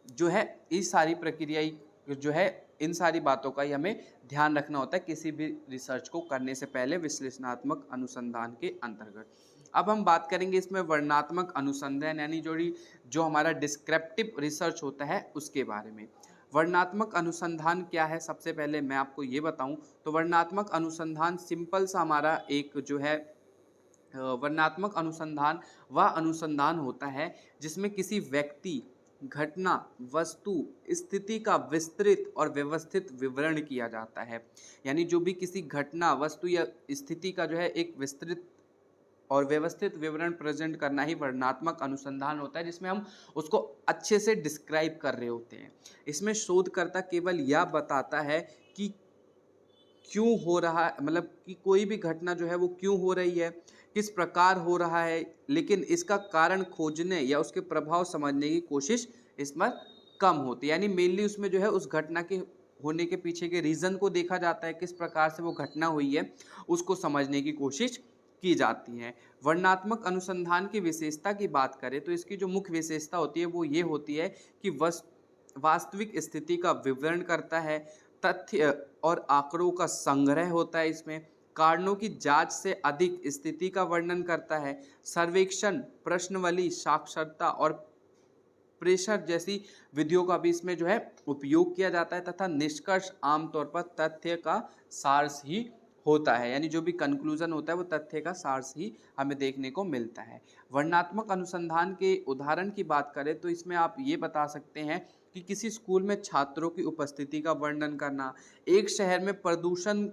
जो है इस सारी प्रक्रिया जो है इन सारी बातों का ही हमें ध्यान रखना होता है किसी भी रिसर्च को करने से पहले विश्लेषणात्मक अनुसंधान के अंतर्गत। अब हम बात करेंगे इसमें वर्णनात्मक अनुसंधान, यानी जो हमारा डिस्क्रिप्टिव रिसर्च होता है उसके बारे में। वर्णनात्मक अनुसंधान क्या है, सबसे पहले मैं आपको ये बताऊं तो वर्णनात्मक अनुसंधान सिंपल सा हमारा एक जो है वर्णनात्मक अनुसंधान वह अनुसंधान होता है जिसमें किसी व्यक्ति, घटना, वस्तु, स्थिति का विस्तृत और व्यवस्थित विवरण किया जाता है। यानी जो भी किसी घटना, वस्तु या स्थिति का जो है एक विस्तृत और व्यवस्थित विवरण प्रेजेंट करना ही वर्णनात्मक अनुसंधान होता है, जिसमें हम उसको अच्छे से डिस्क्राइब कर रहे होते हैं। इसमें शोधकर्ता केवल यह बताता है कि क्यों हो रहा है, मतलब कि कोई भी घटना जो है वो क्यों हो रही है, किस प्रकार हो रहा है, लेकिन इसका कारण खोजने या उसके प्रभाव समझने की कोशिश इसमें कम होती है। यानी मेनली उसमें जो है उस घटना के होने के पीछे के रीज़न को देखा जाता है, किस प्रकार से वो घटना हुई है उसको समझने की कोशिश की जाती है। वर्णनात्मक अनुसंधान की विशेषता की बात करें तो इसकी जो मुख्य विशेषता होती है वो ये होती है कि वास्तविक स्थिति का विवरण करता है, तथ्य और आंकड़ों का संग्रह होता है, इसमें कारणों की जांच से अधिक स्थिति का वर्णन करता है, सर्वेक्षण, प्रश्नावली, साक्षरता और प्रेशर जैसी विधियों का भी इसमें जो है उपयोग किया जाता है, तथा निष्कर्ष आमतौर पर तथ्य का सारांश ही होता है। यानी जो भी कंक्लूजन होता है वो तथ्य का सारांश ही हमें देखने को मिलता है। वर्णनात्मक अनुसंधान के उदाहरण की बात करें तो इसमें आप ये बता सकते हैं कि किसी स्कूल में छात्रों की उपस्थिति का वर्णन करना, एक शहर में प्रदूषण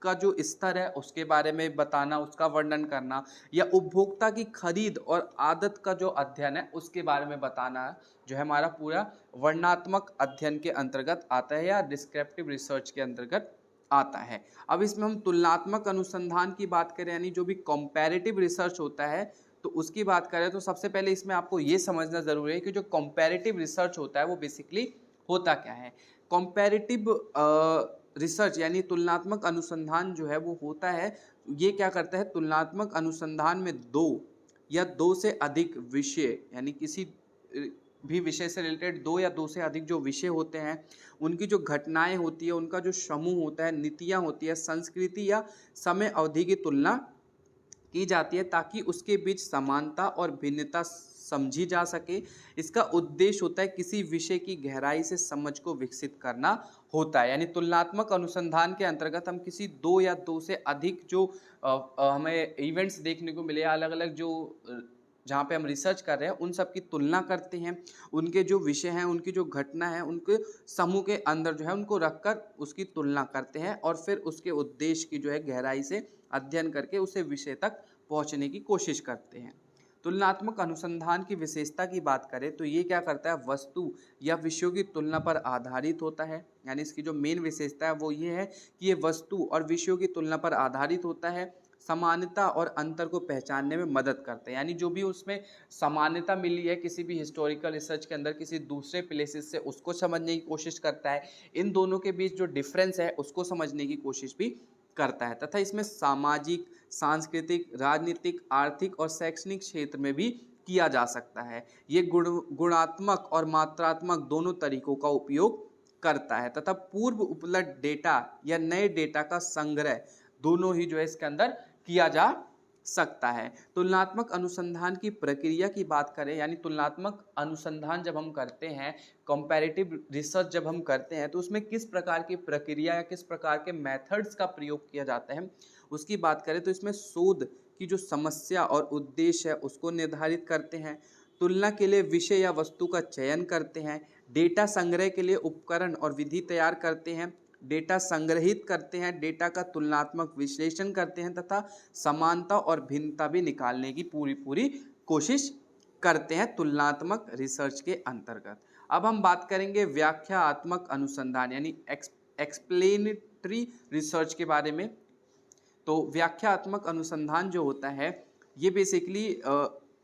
का जो स्तर है उसके बारे में बताना, उसका वर्णन करना, या उपभोक्ता की खरीद और आदत का जो अध्ययन है उसके बारे में बताना जो है हमारा पूरा वर्णनात्मक अध्ययन के अंतर्गत आता है या डिस्क्रिप्टिव रिसर्च के अंतर्गत आता है। अब इसमें हम तुलनात्मक अनुसंधान की बात करें, यानी जो भी कंपैरेटिव रिसर्च होता है तो उसकी बात करें तो सबसे पहले इसमें आपको ये समझना ज़रूरी है कि जो कंपैरेटिव रिसर्च होता है वो बेसिकली होता क्या है। कंपैरेटिव रिसर्च यानी तुलनात्मक अनुसंधान जो है वो होता है, ये क्या करता है, तुलनात्मक अनुसंधान में दो या दो से अधिक विषय, यानी किसी भी विषय से रिलेटेड दो या दो से अधिक जो विषय होते हैं उनकी जो घटनाएं होती है, उनका जो समूह होता है, नीतियां होती है, संस्कृति या समय अवधि की तुलना की जाती है ताकि उसके बीच समानता और भिन्नता समझी जा सके। इसका उद्देश्य होता है किसी विषय की गहराई से समझ को विकसित करना होता है। यानी तुलनात्मक अनुसंधान के अंतर्गत हम किसी दो या दो से अधिक जो हमें इवेंट्स देखने को मिले, अलग अलग जो जहाँ पे हम रिसर्च कर रहे हैं उन सब की तुलना करते हैं, उनके जो विषय हैं, उनकी जो घटना है, उनके समूह के अंदर जो है उनको रखकर उसकी तुलना करते हैं और फिर उसके उद्देश्य की जो है गहराई से अध्ययन करके उसे विषय तक पहुँचने की कोशिश करते हैं। तुलनात्मक अनुसंधान की विशेषता की बात करें तो ये क्या करता है, वस्तु या विषयों की तुलना पर आधारित होता है। यानी इसकी जो मेन विशेषता है वो ये है कि ये वस्तु और विषयों की तुलना पर आधारित होता है, समानता और अंतर को पहचानने में मदद करते हैं। यानी जो भी उसमें समानता मिली है किसी भी हिस्टोरिकल रिसर्च के अंदर किसी दूसरे प्लेसेस से, उसको समझने की कोशिश करता है। इन दोनों के बीच जो डिफरेंस है उसको समझने की कोशिश भी करता है। तथा इसमें सामाजिक, सांस्कृतिक, राजनीतिक, आर्थिक और शैक्षणिक क्षेत्र में भी किया जा सकता है। ये गुणात्मक और मात्रात्मक दोनों तरीकों का उपयोग करता है तथा पूर्व उपलब्ध डेटा या नए डेटा का संग्रह दोनों ही जो है इसके अंदर किया जा सकता है। तुलनात्मक अनुसंधान की प्रक्रिया की बात करें, यानी तुलनात्मक अनुसंधान जब हम करते हैं, कंपैरेटिव रिसर्च जब हम करते हैं, तो उसमें किस प्रकार की प्रक्रिया या किस प्रकार के मेथड्स का प्रयोग किया जाता है उसकी बात करें तो इसमें शोध की जो समस्या और उद्देश्य है उसको निर्धारित करते हैं, तुलना के लिए विषय या वस्तु का चयन करते हैं, डेटा संग्रह के लिए उपकरण और विधि तैयार करते हैं, डेटा संग्रहित करते हैं, डेटा का तुलनात्मक विश्लेषण करते हैं तथा समानता और भिन्नता भी निकालने की पूरी कोशिश करते हैं तुलनात्मक रिसर्च के अंतर्गत। अब हम बात करेंगे व्याख्यात्मक अनुसंधान यानी एक्सप्लेनेटरी रिसर्च के बारे में। तो व्याख्यात्मक अनुसंधान जो होता है ये बेसिकली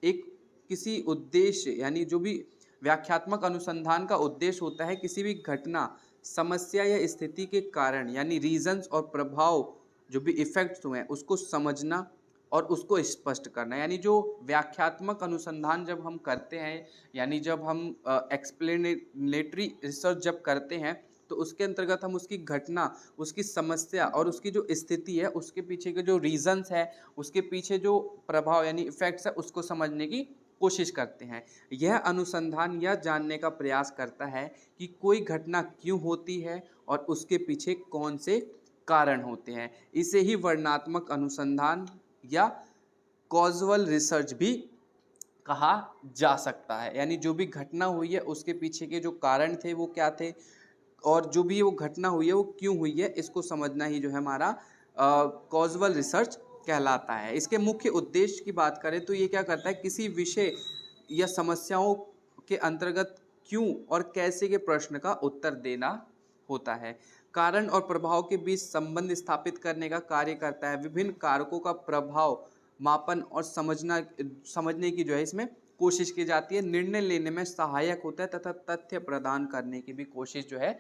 एक किसी उद्देश्य, यानी जो भी व्याख्यात्मक अनुसंधान का उद्देश्य होता है किसी भी घटना, समस्या या स्थिति के कारण यानी रीजंस और प्रभाव जो भी इफेक्ट्स हुए हैं उसको समझना और उसको स्पष्ट करना। यानी जो व्याख्यात्मक अनुसंधान जब हम करते हैं, यानी जब हम एक्सप्लेनेटरी रिसर्च जब करते हैं तो उसके अंतर्गत हम उसकी घटना, उसकी समस्या और उसकी जो स्थिति है, उसके पीछे के जो रीजंस है, उसके पीछे जो प्रभाव यानी इफेक्ट्स है उसको समझने की कोशिश करते हैं। यह अनुसंधान यह जानने का प्रयास करता है कि कोई घटना क्यों होती है और उसके पीछे कौन से कारण होते हैं। इसे ही वर्णनात्मक अनुसंधान या कॉजल रिसर्च भी कहा जा सकता है। यानी जो भी घटना हुई है उसके पीछे के जो कारण थे वो क्या थे और जो भी वो घटना हुई है वो क्यों हुई है, इसको समझना ही जो है हमारा कॉजल रिसर्च कहलाता है। इसके मुख्य उद्देश्य की बात करें तो ये क्या करता है, किसी विषय या समस्याओं के अंतर्गत क्यों और कैसे के प्रश्न का उत्तर देना होता है। कारण और प्रभाव के बीच संबंध स्थापित करने का कार्य करता है। विभिन्न कारकों का प्रभाव मापन और समझने की जो है इसमें कोशिश की जाती है। निर्णय लेने में सहायक होता है तथा तथ्य प्रदान करने की भी कोशिश जो है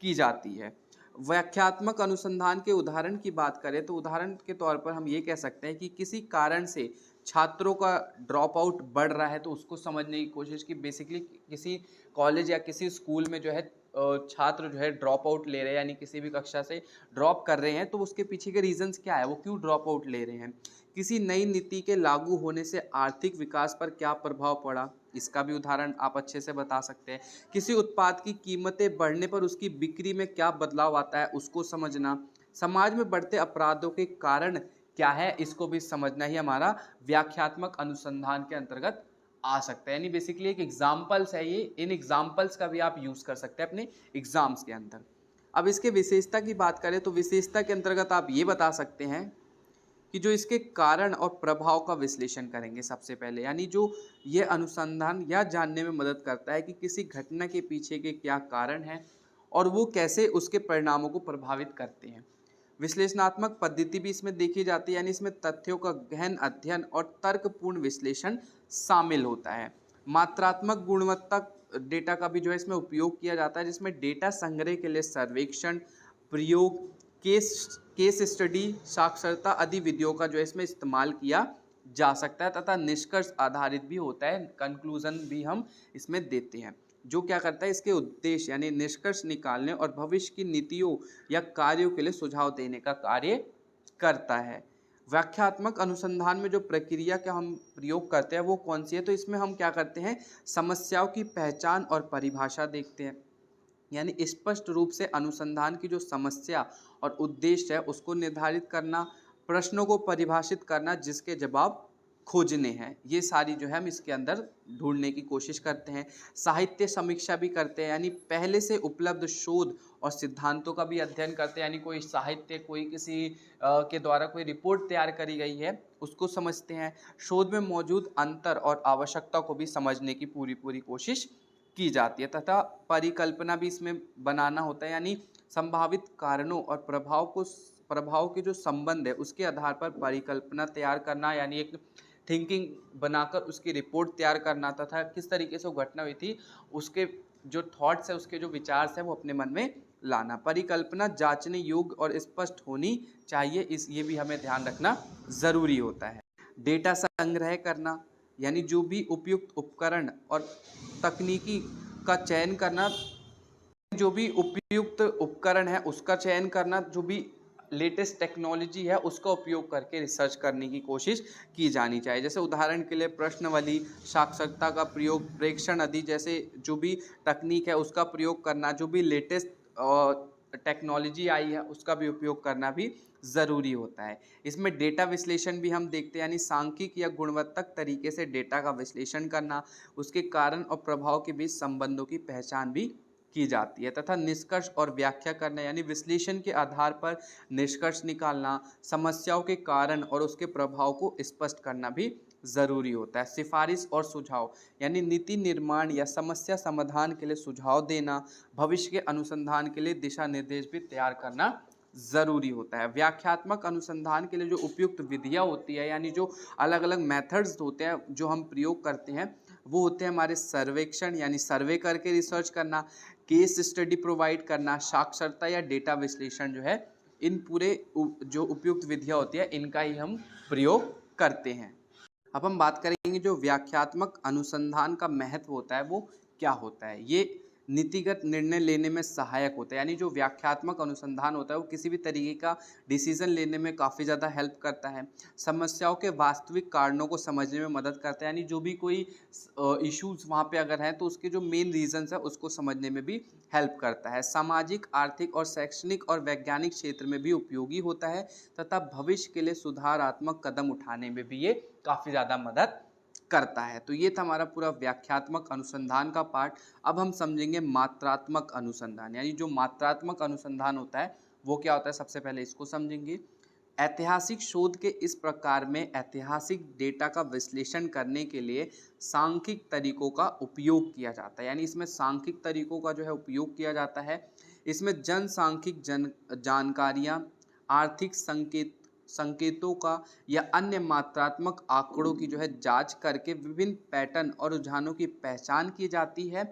की जाती है। व्याख्यात्मक अनुसंधान के उदाहरण की बात करें तो उदाहरण के तौर पर हम ये कह सकते हैं कि किसी कारण से छात्रों का ड्रॉप आउट बढ़ रहा है तो उसको समझने की कोशिश की। बेसिकली किसी कॉलेज या किसी स्कूल में जो है छात्र जो है ड्रॉप आउट ले रहे हैं, यानी किसी भी कक्षा से ड्रॉप कर रहे हैं, तो उसके पीछे के रीजंस क्या है, वो क्यों ड्रॉप आउट ले रहे हैं। किसी नई नीति के लागू होने से आर्थिक विकास पर क्या प्रभाव पड़ा, इसका भी उदाहरण आप अच्छे से बता सकते हैं। किसी उत्पाद की कीमतें बढ़ने पर उसकी बिक्री में क्या बदलाव आता है, उसको समझना। समाज में बढ़ते अपराधों के कारण क्या है, इसको भी समझना ही हमारा व्याख्यात्मक अनुसंधान के अंतर्गत आ सकता है। यानी बेसिकली एक एग्जाम्पल्स है ये, इन एग्जाम्पल्स का भी आप यूज़ कर सकते हैं अपने एग्जाम्स के अंदर। अब इसके विशेषता की बात करें तो विशेषता के अंतर्गत आप ये बता सकते हैं कि जो इसके कारण और प्रभाव का विश्लेषण करेंगे सबसे पहले। यानी जो ये अनुसंधान यह जानने में मदद करता है कि किसी घटना के पीछे के क्या कारण हैं और वो कैसे उसके परिणामों को प्रभावित करते हैं। विश्लेषणात्मक पद्धति भी इसमें देखी जाती है, यानी इसमें तथ्यों का गहन अध्ययन और तर्कपूर्ण विश्लेषण शामिल होता है। मात्रात्मक गुणवत्ता डेटा का भी जो है इसमें उपयोग किया जाता है, जिसमें डेटा संग्रह के लिए सर्वेक्षण, प्रयोग, केस स्टडी, साक्षरता आदि विधियों का जो है इसमें इस्तेमाल किया जा सकता है तथा निष्कर्ष आधारित भी होता है। कंक्लूजन भी हम इसमें देते हैं, जो क्या करता है, इसके उद्देश्य यानी निष्कर्ष निकालने और भविष्य की नीतियों या कार्यों के लिए सुझाव देने का कार्य करता है। व्याख्यात्मक अनुसंधान में जो प्रक्रिया का हम प्रयोग करते हैं वो कौन सी है, तो इसमें हम क्या करते हैं, समस्याओं की पहचान और परिभाषा देखते हैं। यानी स्पष्ट रूप से अनुसंधान की जो समस्या और उद्देश्य है उसको निर्धारित करना, प्रश्नों को परिभाषित करना जिसके जवाब खोजने हैं, ये सारी जो है हम इसके अंदर ढूंढने की कोशिश करते हैं। साहित्य समीक्षा भी करते हैं, यानी पहले से उपलब्ध शोध और सिद्धांतों का भी अध्ययन करते हैं, यानी कोई साहित्य, कोई किसी के द्वारा कोई रिपोर्ट तैयार करी गई है उसको समझते हैं। शोध में मौजूद अंतर और आवश्यकता को भी समझने की पूरी पूरी कोशिश की जाती है, तथा परिकल्पना भी इसमें बनाना होता है, यानी संभावित कारणों और प्रभाव के जो संबंध है उसके आधार पर परिकल्पना तैयार करना, यानी एक थिंकिंग बनाकर उसकी रिपोर्ट तैयार करना, तथा किस तरीके से वो घटना हुई थी उसके जो थॉट्स है, उसके जो विचार है वो अपने मन में लाना। परिकल्पना जांचने योग्य और स्पष्ट होनी चाहिए, ये भी हमें ध्यान रखना ज़रूरी होता है। डेटा संग्रह करना, यानी जो भी उपयुक्त उपकरण और तकनीकी का चयन करना, जो भी उपयुक्त उपकरण है उसका चयन करना, जो भी लेटेस्ट टेक्नोलॉजी है उसका उपयोग करके रिसर्च करने की कोशिश की जानी चाहिए। जैसे उदाहरण के लिए प्रश्नावली, साक्षरता का प्रयोग, प्रेक्षण आदि जैसे जो भी तकनीक है उसका प्रयोग करना, जो भी लेटेस्ट टेक्नोलॉजी आई है उसका भी उपयोग करना भी ज़रूरी होता है। इसमें डेटा विश्लेषण भी हम देखते हैं, यानी सांख्यिक या गुणवत्तक तरीके से डेटा का विश्लेषण करना, उसके कारण और प्रभाव के बीच संबंधों की पहचान भी की जाती है, तथा निष्कर्ष और व्याख्या करना, यानी विश्लेषण के आधार पर निष्कर्ष निकालना, समस्याओं के कारण और उसके प्रभाव को स्पष्ट करना भी ज़रूरी होता है। सिफारिश और सुझाव, यानी नीति निर्माण या समस्या समाधान के लिए सुझाव देना, भविष्य के अनुसंधान के लिए दिशा निर्देश भी तैयार करना ज़रूरी होता है। व्याख्यात्मक अनुसंधान के लिए जो उपयुक्त विधियाँ होती है, यानी जो अलग अलग मेथड्स होते हैं जो हम प्रयोग करते हैं, वो होते हैं हमारे सर्वेक्षण, यानी सर्वे करके रिसर्च करना, केस स्टडी प्रोवाइड करना, साक्षरता या डेटा विश्लेषण जो है, इन पूरे जो उपयुक्त विधियाँ होती है इनका ही हम प्रयोग करते हैं। अब हम बात करेंगे जो व्याख्यात्मक अनुसंधान का महत्व होता है वो क्या होता है। ये नीतिगत निर्णय लेने में सहायक होता है, यानी जो व्याख्यात्मक अनुसंधान होता है वो किसी भी तरीके का डिसीजन लेने में काफ़ी ज़्यादा हेल्प करता है। समस्याओं के वास्तविक कारणों को समझने में मदद करता है, यानी जो भी कोई इश्यूज वहाँ पे अगर हैं तो उसके जो मेन रीजंस है उसको समझने में भी हेल्प करता है। सामाजिक, आर्थिक और शैक्षणिक और वैज्ञानिक क्षेत्र में भी उपयोगी होता है, तथा भविष्य के लिए सुधारात्मक कदम उठाने में भी ये काफ़ी ज़्यादा मदद करता है। तो ये था हमारा पूरा व्याख्यात्मक अनुसंधान का पार्ट। अब हम समझेंगे मात्रात्मक अनुसंधान, यानी जो मात्रात्मक अनुसंधान होता है वो क्या होता है, सबसे पहले इसको समझेंगे। ऐतिहासिक शोध के इस प्रकार में ऐतिहासिक डेटा का विश्लेषण करने के लिए सांख्यिक तरीकों का उपयोग किया जाता है, यानी इसमें सांख्यिक तरीकों का जो है उपयोग किया जाता है। इसमें जनसांख्यिक जानकारियाँ, आर्थिक संकेतों का या अन्य मात्रात्मक आंकड़ों की जो है जांच करके विभिन्न पैटर्न और रुझानों की पहचान की जाती है,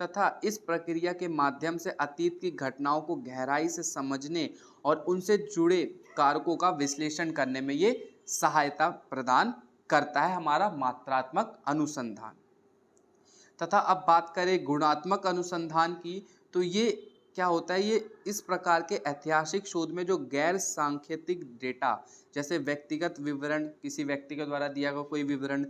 तथा इस प्रक्रिया के माध्यम से अतीत की घटनाओं को गहराई से समझने और उनसे जुड़े कारकों का विश्लेषण करने में ये सहायता प्रदान करता है हमारा मात्रात्मक अनुसंधान। तथा अब बात करें गुणात्मक अनुसंधान की, तो ये क्या होता है, ये इस प्रकार के ऐतिहासिक शोध में जो गैर सांकेतिक डेटा, जैसे व्यक्तिगत विवरण, किसी व्यक्ति के द्वारा दिया गया कोई विवरण,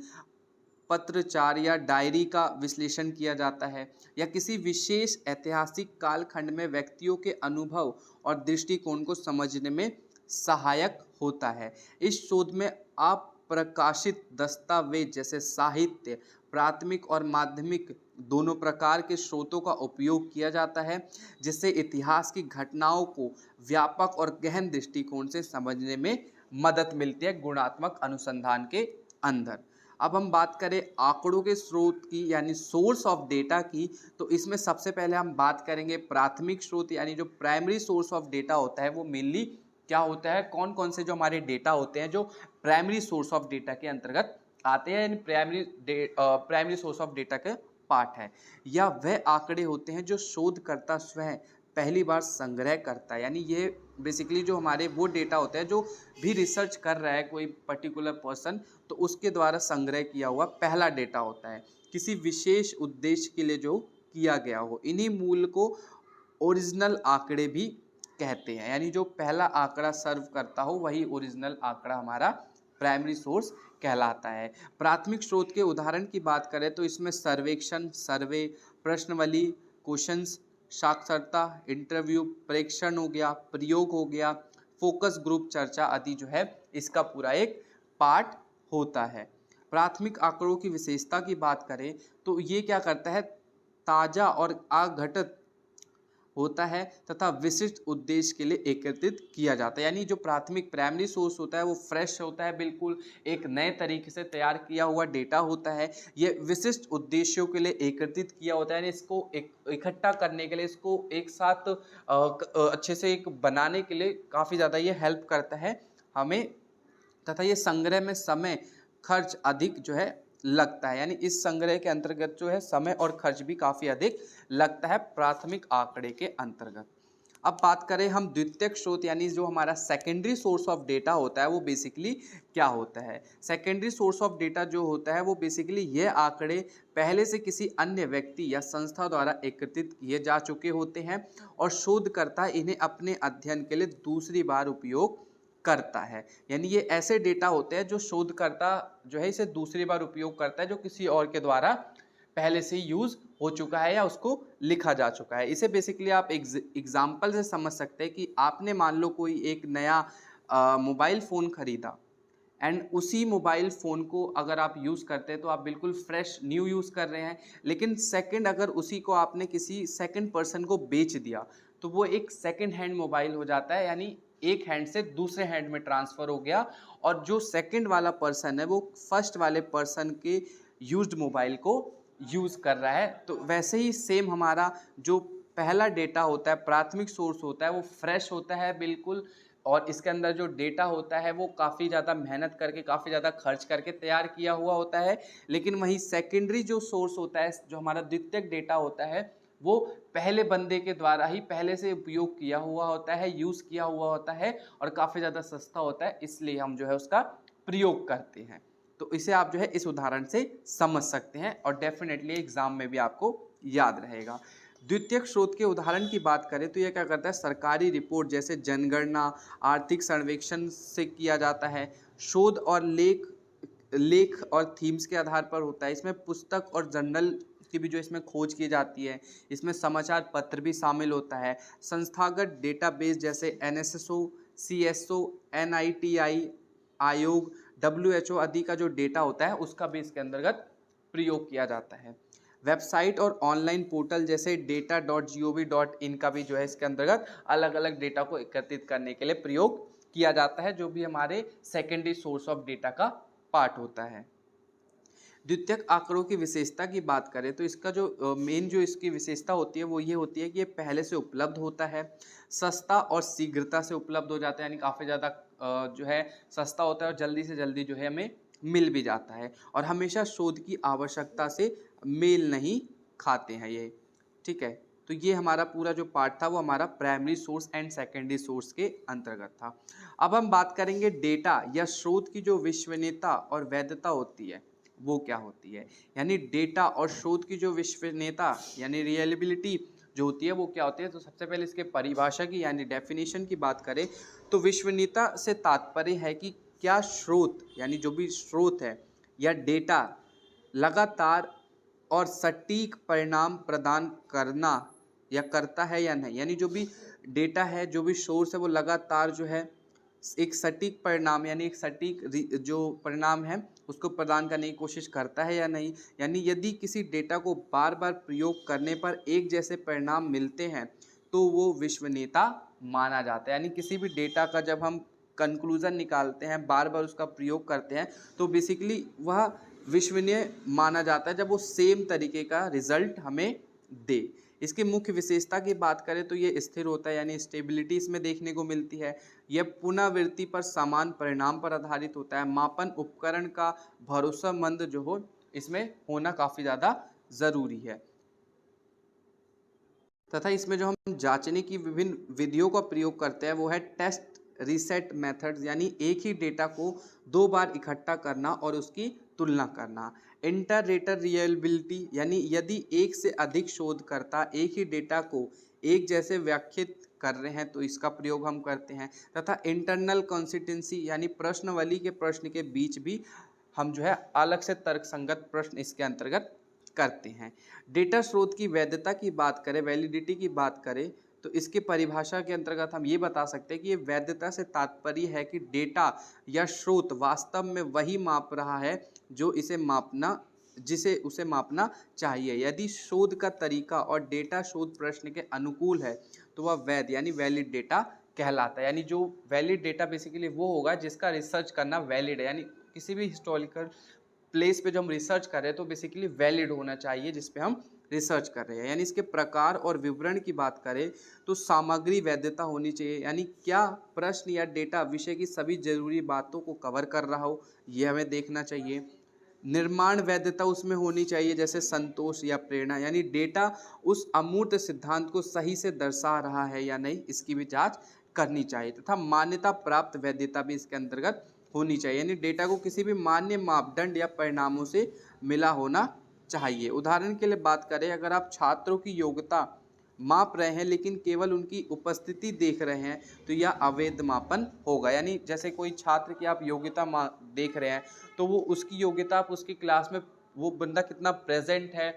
पत्रचार या डायरी का विश्लेषण किया जाता है, या किसी विशेष ऐतिहासिक कालखंड में व्यक्तियों के अनुभव और दृष्टिकोण को समझने में सहायक होता है। इस शोध में अप्रकाशित दस्तावेज जैसे साहित्य, प्राथमिक और माध्यमिक दोनों प्रकार के स्रोतों का उपयोग किया जाता है, जिससे इतिहास की घटनाओं को व्यापक और गहन दृष्टिकोण से समझने में मदद मिलती है गुणात्मक अनुसंधान के अंदर। अब हम बात करें आंकड़ों के स्रोत की, यानी सोर्स ऑफ डेटा की, तो इसमें सबसे पहले हम बात करेंगे प्राथमिक स्रोत, यानी जो प्राइमरी सोर्स ऑफ डेटा होता है वो मेनली क्या होता है, कौन कौन से जो हमारे डेटा होते हैं जो प्राइमरी सोर्स ऑफ डेटा के अंतर्गत आते हैं, यानी प्राइमरी सोर्स ऑफ डेटा के पार्ट है, या वह आंकड़े होते हैं जो शोधकर्ता स्वयं पहली बार संग्रह करता है, यानी ये बेसिकली जो हमारे वो डेटा होते हैं जो भी रिसर्च कर रहा है कोई पर्टिकुलर पर्सन, तो उसके द्वारा संग्रह किया हुआ पहला डेटा होता है, किसी विशेष उद्देश्य के लिए जो किया गया हो। इन्हीं मूल को ओरिजिनल आंकड़े भी कहते हैं, यानी जो पहला आंकड़ा सर्व करता हो वही ओरिजिनल आंकड़ा हमारा प्राइमरी सोर्स कहलाता है। प्राथमिक स्रोत के उदाहरण की बात करें तो इसमें सर्वेक्षण, सर्वे, प्रश्नावली, क्वेश्चंस, साक्षरता, इंटरव्यू, प्रेक्षण हो गया, प्रयोग हो गया, फोकस ग्रुप चर्चा आदि जो है इसका पूरा एक पार्ट होता है। प्राथमिक आंकड़ों की विशेषता की बात करें तो ये क्या करता है, ताज़ा और अघटित होता है तथा विशिष्ट उद्देश्य के लिए एकत्रित किया जाता है। यानी जो प्राथमिक प्राइमरी सोर्स होता है वो फ्रेश होता है, बिल्कुल एक नए तरीके से तैयार किया हुआ डेटा होता है। ये विशिष्ट उद्देश्यों के लिए एकत्रित किया होता है, यानी इसको इकट्ठा करने के लिए, इसको एक साथ अच्छे से एक बनाने के लिए काफ़ी ज़्यादा ये हेल्प करता है हमें, तथा ये संग्रह में समय खर्च अधिक जो है लगता है। यानी इस संग्रह के अंतर्गत जो है समय और खर्च भी काफ़ी अधिक लगता है प्राथमिक आंकड़े के अंतर्गत। अब बात करें हम द्वितीयक स्रोत, यानी जो हमारा सेकेंडरी सोर्स ऑफ डेटा होता है वो बेसिकली क्या होता है। सेकेंडरी सोर्स ऑफ डेटा जो होता है वो बेसिकली ये आंकड़े पहले से किसी अन्य व्यक्ति या संस्था द्वारा एकत्रित किए जा चुके होते हैं और शोधकर्ता इन्हें अपने अध्ययन के लिए दूसरी बार उपयोग करता है। यानी ये ऐसे डेटा होते हैं जो शोधकर्ता जो है इसे दूसरी बार उपयोग करता है, जो किसी और के द्वारा पहले से यूज हो चुका है या उसको लिखा जा चुका है। इसे बेसिकली आप एग्जाम्पल से समझ सकते हैं कि आपने मान लो कोई एक नया मोबाइल फ़ोन खरीदा एंड उसी मोबाइल फ़ोन को अगर आप यूज़ करते हैं तो आप बिल्कुल फ्रेश न्यू यूज़ कर रहे हैं, लेकिन सेकंड अगर उसी को आपने किसी सेकंड पर्सन को बेच दिया तो वो एक सेकंड हैंड मोबाइल हो जाता है, यानी एक हैंड से दूसरे हैंड में ट्रांसफ़र हो गया और जो सेकंड वाला पर्सन है वो फर्स्ट वाले पर्सन के यूज्ड मोबाइल को यूज़ कर रहा है। तो वैसे ही सेम हमारा जो पहला डेटा होता है, प्राथमिक सोर्स होता है, वो फ्रेश होता है बिल्कुल, और इसके अंदर जो डेटा होता है वो काफ़ी ज़्यादा मेहनत करके, काफ़ी ज़्यादा खर्च करके तैयार किया हुआ होता है। लेकिन वहीं सेकेंडरी जो सोर्स होता है, जो हमारा द्वितीयक डेटा होता है, वो पहले बंदे के द्वारा ही पहले से उपयोग किया हुआ होता है, यूज़ किया हुआ होता है और काफ़ी ज़्यादा सस्ता होता है, इसलिए हम जो है उसका प्रयोग करते हैं। तो इसे आप जो है इस उदाहरण से समझ सकते हैं और डेफिनेटली एग्जाम में भी आपको याद रहेगा। द्वितीयक स्रोत के उदाहरण की बात करें तो यह क्या करता है, सरकारी रिपोर्ट जैसे जनगणना, आर्थिक सर्वेक्षण से किया जाता है। शोध और लेख और थीम्स के आधार पर होता है। इसमें पुस्तक और जर्नल की भी जो इसमें खोज की जाती है। इसमें समाचार पत्र भी शामिल होता है। संस्थागत डेटाबेस जैसे NSSO, CSO, NITI आयोग, WHO आदि का जो डेटा होता है उसका भी इसके अंतर्गत प्रयोग किया जाता है। वेबसाइट और ऑनलाइन पोर्टल जैसे data.gov.in का भी जो है इसके अंतर्गत अलग अलग डेटा को एकत्रित करने के लिए प्रयोग किया जाता है, जो भी हमारे सेकेंडरी सोर्स ऑफ डेटा का पार्ट होता है। द्वितीयक आंकड़ों की विशेषता की बात करें तो इसका जो मेन जो इसकी विशेषता होती है वो ये होती है कि ये पहले से उपलब्ध होता है, सस्ता और शीघ्रता से उपलब्ध हो जाता है, यानी काफ़ी ज़्यादा जो है सस्ता होता है और जल्दी से जल्दी जो है हमें मिल भी जाता है, और हमेशा शोध की आवश्यकता से मेल नहीं खाते हैं ये। ठीक है, तो ये हमारा पूरा जो पार्ट था वो हमारा primary source and secondary source के अंतर्गत था। अब हम बात करेंगे डेटा या स्रोत की जो विश्वसनीयता और वैधता होती है वो क्या होती है। यानी डेटा और स्रोत की जो विश्वसनीयता यानी रियलेबिलिटी जो होती है वो क्या होती है। तो सबसे पहले इसके परिभाषा की यानी डेफिनेशन की बात करें तो विश्वसनीयता से तात्पर्य है कि क्या स्रोत यानी जो भी स्रोत है या डेटा लगातार और सटीक परिणाम प्रदान करना या करता है या नहीं। यानी जो भी डेटा है, जो भी सोर्स है, वो लगातार जो है एक सटीक परिणाम यानी एक सटीक जो परिणाम है उसको प्रदान करने की कोशिश करता है या नहीं। यानी यदि किसी डेटा को बार बार प्रयोग करने पर एक जैसे परिणाम मिलते हैं तो वो विश्वसनीयता माना जाता है। यानी किसी भी डेटा का जब हम कंक्लूजन निकालते हैं, बार बार उसका प्रयोग करते हैं, तो बेसिकली वह विश्वसनीय माना जाता है जब वो सेम तरीके का रिजल्ट हमें दे। इसकी मुख्य विशेषता की बात करें तो ये स्थिर होता है, यानी स्टेबिलिटी इसमें देखने को मिलती है। यह पुनरावृत्ति पर समान परिणाम पर आधारित होता है। मापन उपकरण का भरोसेमंद जो हो इसमें होना काफ़ी ज़्यादा ज़रूरी है, तथा इसमें जो हम जांचने की विभिन्न विधियों का प्रयोग करते हैं वो है टेस्ट रीसेट मेथड्स, यानी एक ही डेटा को 2 बार इकट्ठा करना और उसकी तुलना करना। इंटर-रेटर रिलायबिलिटी, यानी यदि एक से अधिक शोधकर्ता एक ही डेटा को एक जैसे व्याख्यायित कर रहे हैं तो इसका प्रयोग हम करते हैं, तथा इंटरनल कॉन्सिस्टेंसी यानी प्रश्नावली के प्रश्न के बीच भी हम जो है अलग से तर्कसंगत प्रश्न इसके अंतर्गत करते हैं। डेटा स्रोत की वैधता की बात करें, वैलिडिटी की बात करें, तो इसकी परिभाषा के अंतर्गत हम ये बता सकते हैं कि ये वैधता से तात्पर्य है कि डेटा या स्रोत वास्तव में वही माप रहा है जो जिसे उसे मापना चाहिए। यदि शोध का तरीका और डेटा शोध प्रश्न के अनुकूल है तो वह वैध यानी वैलिड डेटा कहलाता है। यानी जो वैलिड डेटा बेसिकली वो होगा जिसका रिसर्च करना वैलिड है, यानी किसी भी हिस्टोरिकल प्लेस पे जो हम रिसर्च कर रहे हैं तो बेसिकली वैलिड होना चाहिए जिस पे हम रिसर्च कर रहे हैं। यानी इसके प्रकार और विवरण की बात करें तो सामग्री वैधता होनी चाहिए, यानी क्या प्रश्न या डेटा विषय की सभी जरूरी बातों को कवर कर रहा हो, यह हमें देखना चाहिए। निर्माण वैधता उसमें होनी चाहिए, जैसे संतोष या प्रेरणा, यानी डेटा उस अमूर्त सिद्धांत को सही से दर्शा रहा है या नहीं, इसकी भी जांच करनी चाहिए। तथा मान्यता प्राप्त वैधता भी इसके अंतर्गत होनी चाहिए, यानी डेटा को किसी भी मान्य मापदंड या परिणामों से मिला होना चाहिए। उदाहरण के लिए बात करें, अगर आप छात्रों की योग्यता माप रहे हैं लेकिन केवल उनकी उपस्थिति देख रहे हैं तो यह अवैध मापन होगा। यानी जैसे कोई छात्र की आप योग्यता देख रहे हैं तो वो उसकी योग्यता आप उसकी क्लास में वो बंदा कितना प्रेजेंट है,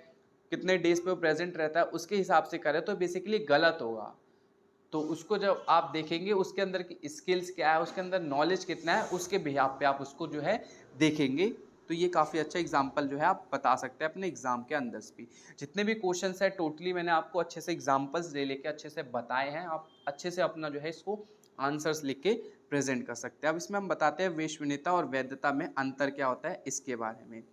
कितने डेज पे वो प्रेजेंट रहता है, उसके हिसाब से करें तो बेसिकली गलत होगा। तो उसको जब आप देखेंगे उसके अंदर की स्किल्स क्या है, उसके अंदर नॉलेज कितना है, उसके बिहाफ पे आप उसको जो है देखेंगे। तो ये काफ़ी अच्छा एग्जाम्पल जो है आप बता सकते हैं अपने एग्जाम के अंदर भी। जितने भी क्वेश्चंस है टोटली मैंने आपको अच्छे से एग्जाम्पल्स ले लेके अच्छे से बताए हैं, आप अच्छे से अपना जो है इसको आंसर्स लिख के प्रेजेंट कर सकते हैं। अब इसमें हम बताते हैं विश्वसनीयता और वैधता में अंतर क्या होता है इसके बारे में।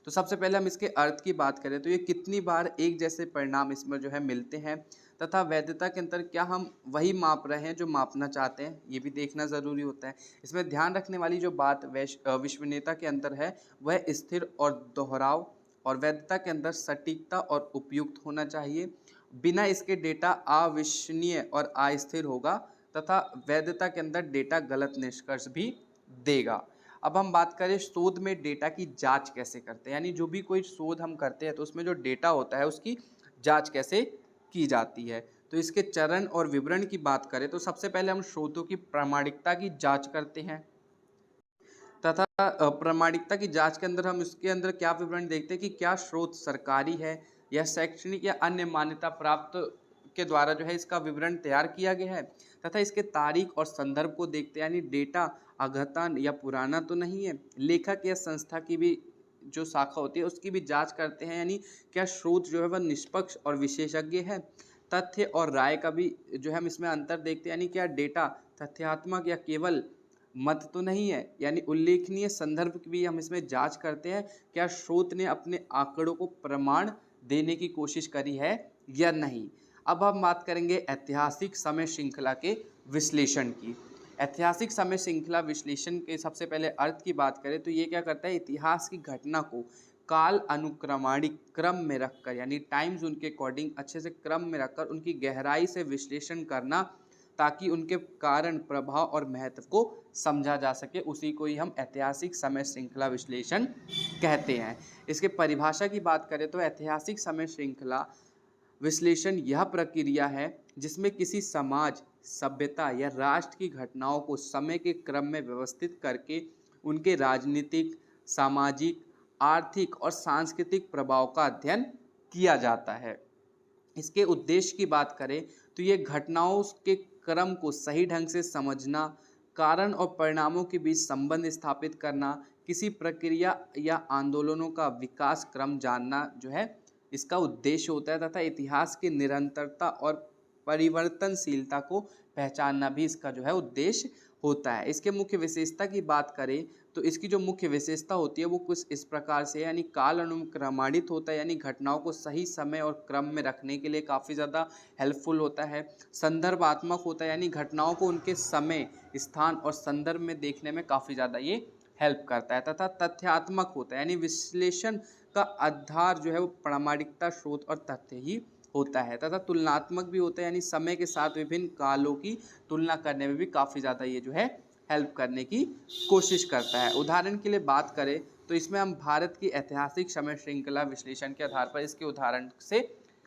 तो सबसे पहले हम इसके अर्थ की बात करें तो ये कितनी बार एक जैसे परिणाम इसमें जो है मिलते हैं, तथा वैधता के अंदर क्या हम वही माप रहे हैं जो मापना चाहते हैं, ये भी देखना ज़रूरी होता है। इसमें ध्यान रखने वाली जो बात विश्वसनीयता के अंदर है वह स्थिर और दोहराव, और वैधता के अंदर सटीकता और उपयुक्त होना चाहिए। बिना इसके डेटा अविश्वसनीय और अस्थिर होगा, तथा वैधता के अंदर डेटा गलत निष्कर्ष भी देगा। अब हम बात करें शोध में डेटा की जांच कैसे करते हैं, यानी जो भी कोई शोध हम करते हैं तो उसमें जो डेटा होता है उसकी जांच कैसे की जाती है। तो इसके चरण और विवरण की बात करें तो सबसे पहले हम स्रोतों की प्रामाणिकता की जांच करते हैं, तथा प्रामाणिकता की जांच के अंदर हम इसके अंदर क्या विवरण देखते हैं कि क्या स्रोत सरकारी है या शैक्षणिक या अन्य मान्यता प्राप्त के द्वारा जो है इसका विवरण तैयार किया गया है, तथा इसके तारीख और संदर्भ को देखते हैं, यानी डेटा अद्यतन या पुराना तो नहीं है। लेखक या संस्था की भी जो शाखा होती है उसकी भी जांच करते हैं, यानी क्या स्रोत जो है वह निष्पक्ष और विशेषज्ञ है। तथ्य और राय का भी जो है हम इसमें अंतर देखते हैं, यानी क्या डेटा तथ्यात्मक या केवल मत तो नहीं है, यानी उल्लेखनीय संदर्भ की भी हम इसमें जांच करते हैं, क्या स्रोत ने अपने आंकड़ों को प्रमाण देने की कोशिश करी है या नहीं। अब हम बात करेंगे ऐतिहासिक समय श्रृंखला के विश्लेषण की। ऐतिहासिक समय श्रृंखला विश्लेषण के सबसे पहले अर्थ की बात करें तो ये क्या करता है, इतिहास की घटना को काल अनुक्रमणिक क्रम में रखकर, यानी टाइम जोन के अकॉर्डिंग अच्छे से क्रम में रखकर उनकी गहराई से विश्लेषण करना, ताकि उनके कारण प्रभाव और महत्व को समझा जा सके, उसी को ही हम ऐतिहासिक समय श्रृंखला विश्लेषण कहते हैं। इसके परिभाषा की बात करें तो ऐतिहासिक समय श्रृंखला विश्लेषण यह प्रक्रिया है जिसमें किसी समाज, सभ्यता या राष्ट्र की घटनाओं को समय के क्रम में व्यवस्थित करके उनके राजनीतिक, सामाजिक, आर्थिक और सांस्कृतिक प्रभाव का अध्ययन किया जाता है। इसके उद्देश्य की बात करें तो ये घटनाओं के क्रम को सही ढंग से समझना, कारण और परिणामों के बीच संबंध स्थापित करना, किसी प्रक्रिया या आंदोलनों का विकास क्रम जानना जो है इसका उद्देश्य होता है, तथा इतिहास की निरंतरता और परिवर्तनशीलता को पहचानना भी इसका जो है उद्देश्य होता है। इसके मुख्य विशेषता की बात करें तो इसकी जो मुख्य विशेषता होती है वो कुछ इस प्रकार से, यानी काल अनुक्रमणित होता है, यानी घटनाओं को सही समय और क्रम में रखने के लिए काफ़ी ज़्यादा हेल्पफुल होता है। संदर्भात्मक होता है, यानी घटनाओं को उनके समय, स्थान और संदर्भ में देखने में काफ़ी ज़्यादा ये हेल्प करता है। तथा तथ्यात्मक होता है, यानी विश्लेषण का आधार जो है वो प्रामाणिकता, स्रोत और तथ्य ही होता है। तथा तुलनात्मक भी होता है, यानी समय के साथ विभिन्न कालों की तुलना करने में भी काफ़ी ज़्यादा ये जो है हेल्प करने की कोशिश करता है। उदाहरण के लिए बात करें तो इसमें हम भारत की ऐतिहासिक समय श्रृंखला विश्लेषण के आधार पर इसके उदाहरण से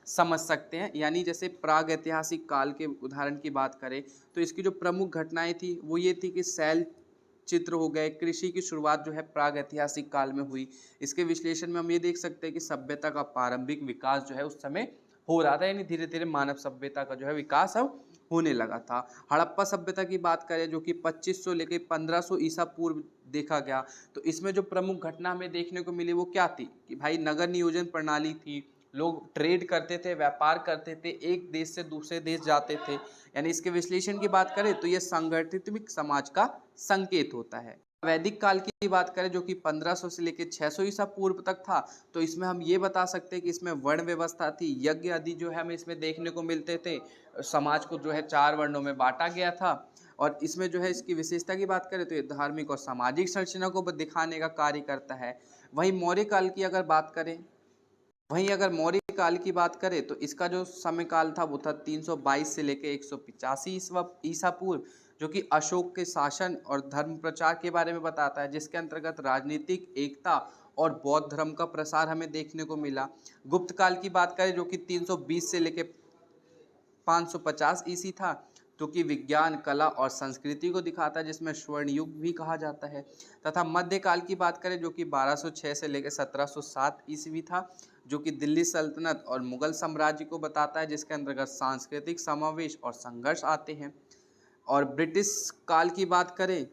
समझ सकते हैं। यानी जैसे प्राग ऐतिहासिक काल के उदाहरण की बात करें तो इसकी जो प्रमुख घटनाएं थी वो ये थी कि शैल चित्र हो गए, कृषि की शुरुआत जो है प्राग ऐतिहासिक काल में हुई। इसके विश्लेषण में हम ये देख सकते हैं कि सभ्यता का प्रारंभिक विकास जो है उस समय हो रहा था, यानी धीरे धीरे मानव सभ्यता का जो है विकास अब होने लगा था। हड़प्पा सभ्यता की बात करें जो कि 2500 लेके 1500 ईसा पूर्व देखा गया, तो इसमें जो प्रमुख घटना हमें देखने को मिली वो क्या थी कि भाई नगर नियोजन प्रणाली थी, लोग ट्रेड करते थे, व्यापार करते थे, एक देश से दूसरे देश जाते थे। यानी इसके विश्लेषण की बात करें तो यह संगठित समाज का संकेत होता है। वैदिक काल की बात करें जो कि 1500 से लेकर 600 ईसा पूर्व तक था, तो इसमें हम ये बता सकते हैं कि इसमें वर्ण व्यवस्था थी, यज्ञ आदि जो है हमें इसमें देखने को मिलते थे। समाज को जो है 4 वर्णों में बांटा गया था। और इसमें जो है इसकी विशेषता की बात करें तो ये धार्मिक और सामाजिक संरचना को दिखाने का कार्य करता है। वहीं मौर्य काल की अगर बात करें वहीं अगर मौर्य काल की बात करें तो इसका जो समय काल था वो था 322 से लेकर 185 ईसा पूर्व, जो कि अशोक के शासन और धर्म प्रचार के बारे में बताता है, जिसके अंतर्गत राजनीतिक एकता और बौद्ध धर्म का प्रसार हमें देखने को मिला। गुप्त काल की बात करें जो कि 320 से लेकर 550 ईसी था, जो कि विज्ञान, कला और संस्कृति को दिखाता है, जिसमें स्वर्ण युग भी कहा जाता है। तथा मध्यकाल की बात करें जो कि 1206 से लेकर 1707 ईस्वी था, जो कि दिल्ली सल्तनत और मुगल साम्राज्य को बताता है, जिसके अंतर्गत सांस्कृतिक समावेश और संघर्ष आते हैं। और ब्रिटिश काल की बात करें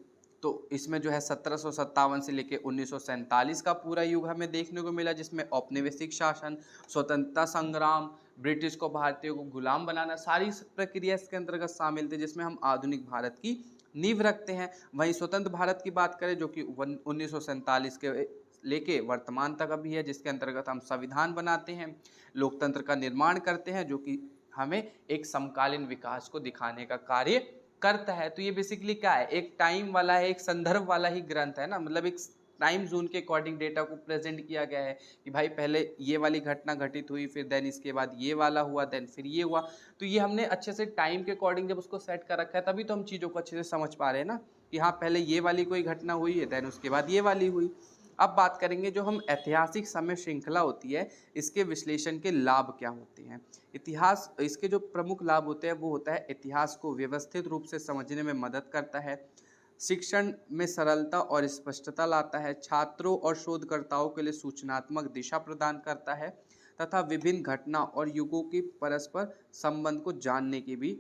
तो इसमें जो है 1757 से लेकर 1947 का पूरा युग हमें देखने को मिला, जिसमें औपनिवेशिक शासन, स्वतंत्रता संग्राम, ब्रिटिश को भारतीयों को गुलाम बनाना, सारी प्रक्रिया इसके अंतर्गत शामिल थी, जिसमें हम आधुनिक भारत की नींव रखते हैं। वहीं स्वतंत्र भारत की बात करें जो कि 1947 के लेके वर्तमान तक अभी है, जिसके अंतर्गत हम संविधान बनाते हैं, लोकतंत्र का निर्माण करते हैं, जो कि हमें एक समकालीन विकास को दिखाने का कार्य करता है। तो ये बेसिकली क्या है, एक टाइम वाला है, एक संदर्भ वाला ही ग्रंथ है ना, मतलब एक टाइम जोन के अकॉर्डिंग डेटा को प्रेजेंट किया गया है कि भाई पहले ये वाली घटना घटित हुई, फिर देन इसके बाद ये वाला हुआ, देन फिर ये हुआ। तो ये हमने अच्छे से टाइम के अकॉर्डिंग जब उसको सेट कर रखा है तभी तो हम चीज़ों को अच्छे से समझ पा रहे हैं ना, कि हाँ पहले ये वाली कोई घटना हुई है, देन उसके बाद ये वाली हुई। अब बात करेंगे जो हम ऐतिहासिक समय श्रृंखला होती है इसके विश्लेषण के लाभ क्या होते हैं। इतिहास, इसके जो प्रमुख लाभ होते हैं वो होता है इतिहास को व्यवस्थित रूप से समझने में मदद करता है, शिक्षण में सरलता और स्पष्टता लाता है, छात्रों और शोधकर्ताओं के लिए सूचनात्मक दिशा प्रदान करता है, तथा विभिन्न घटना और युगों की परस्पर संबंध को जानने की भी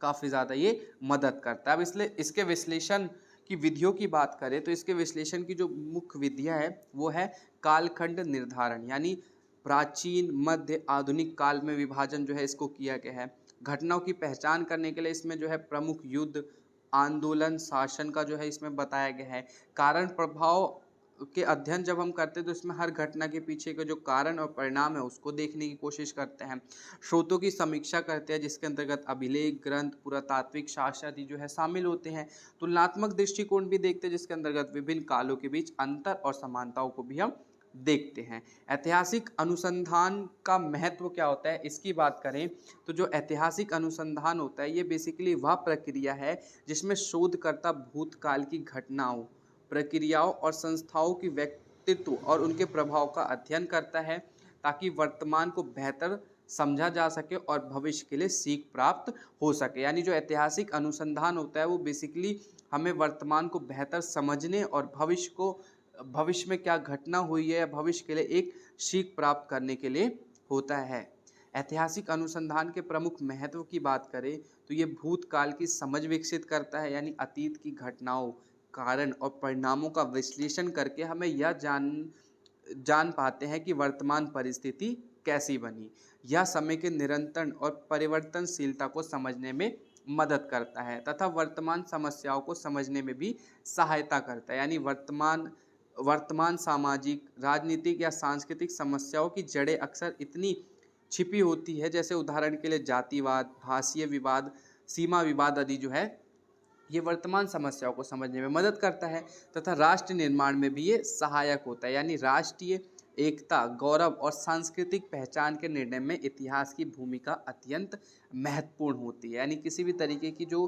काफ़ी ज़्यादा ये मदद करता है। अब इसलिए इसके विश्लेषण की विधियों की बात करें तो इसके विश्लेषण की जो मुख्य विधियां है वो है कालखंड निर्धारण, यानी प्राचीन, मध्य, आधुनिक काल में विभाजन जो है इसको किया गया है। घटनाओं की पहचान करने के लिए इसमें जो है प्रमुख युद्ध, आंदोलन, शासन का जो है इसमें बताया गया है। कारण प्रभाव के अध्ययन जब हम करते हैं तो इसमें हर घटना के पीछे का जो कारण और परिणाम है उसको देखने की कोशिश करते हैं। स्रोतों की समीक्षा करते हैं, जिसके अंतर्गत अभिलेख, ग्रंथ, पुरातात्विक साक्ष्य आदि जो है शामिल होते हैं। तुलनात्मक दृष्टिकोण भी देखते हैं, जिसके अंतर्गत विभिन्न कालों के बीच अंतर और समानताओं को भी हम देखते हैं। ऐतिहासिक अनुसंधान का महत्व क्या होता है इसकी बात करें तो जो ऐतिहासिक अनुसंधान होता है ये बेसिकली वह प्रक्रिया है जिसमें शोधकर्ता भूतकाल की घटनाओं, प्रक्रियाओं और संस्थाओं की व्यक्तित्व और उनके प्रभाव का अध्ययन करता है, ताकि वर्तमान को बेहतर समझा जा सके और भविष्य के लिए सीख प्राप्त हो सके। यानी जो ऐतिहासिक अनुसंधान होता है वो बेसिकली हमें वर्तमान को बेहतर समझने और भविष्य में क्या घटना हुई है या भविष्य के लिए एक सीख प्राप्त करने के लिए होता है। ऐतिहासिक अनुसंधान के प्रमुख महत्व की बात करें तो ये भूतकाल की समझ विकसित करता है, यानी अतीत की घटनाओं, कारण और परिणामों का विश्लेषण करके हमें यह जान पाते हैं कि वर्तमान परिस्थिति कैसी बनी। यह समय के निरंतर और परिवर्तनशीलता को समझने में मदद करता है तथा वर्तमान समस्याओं को समझने में भी सहायता करता है। यानी वर्तमान सामाजिक, राजनीतिक या सांस्कृतिक समस्याओं की जड़ें अक्सर इतनी छिपी होती है, जैसे उदाहरण के लिए जातिवाद, भाषीय विवाद, सीमा विवाद आदि जो है ये वर्तमान समस्याओं को समझने में मदद करता है तथा राष्ट्र निर्माण में भी ये सहायक होता है। यानी राष्ट्रीय एकता, गौरव और सांस्कृतिक पहचान के निर्णय में इतिहास की भूमिका अत्यंत महत्वपूर्ण होती है। यानी किसी भी तरीके की जो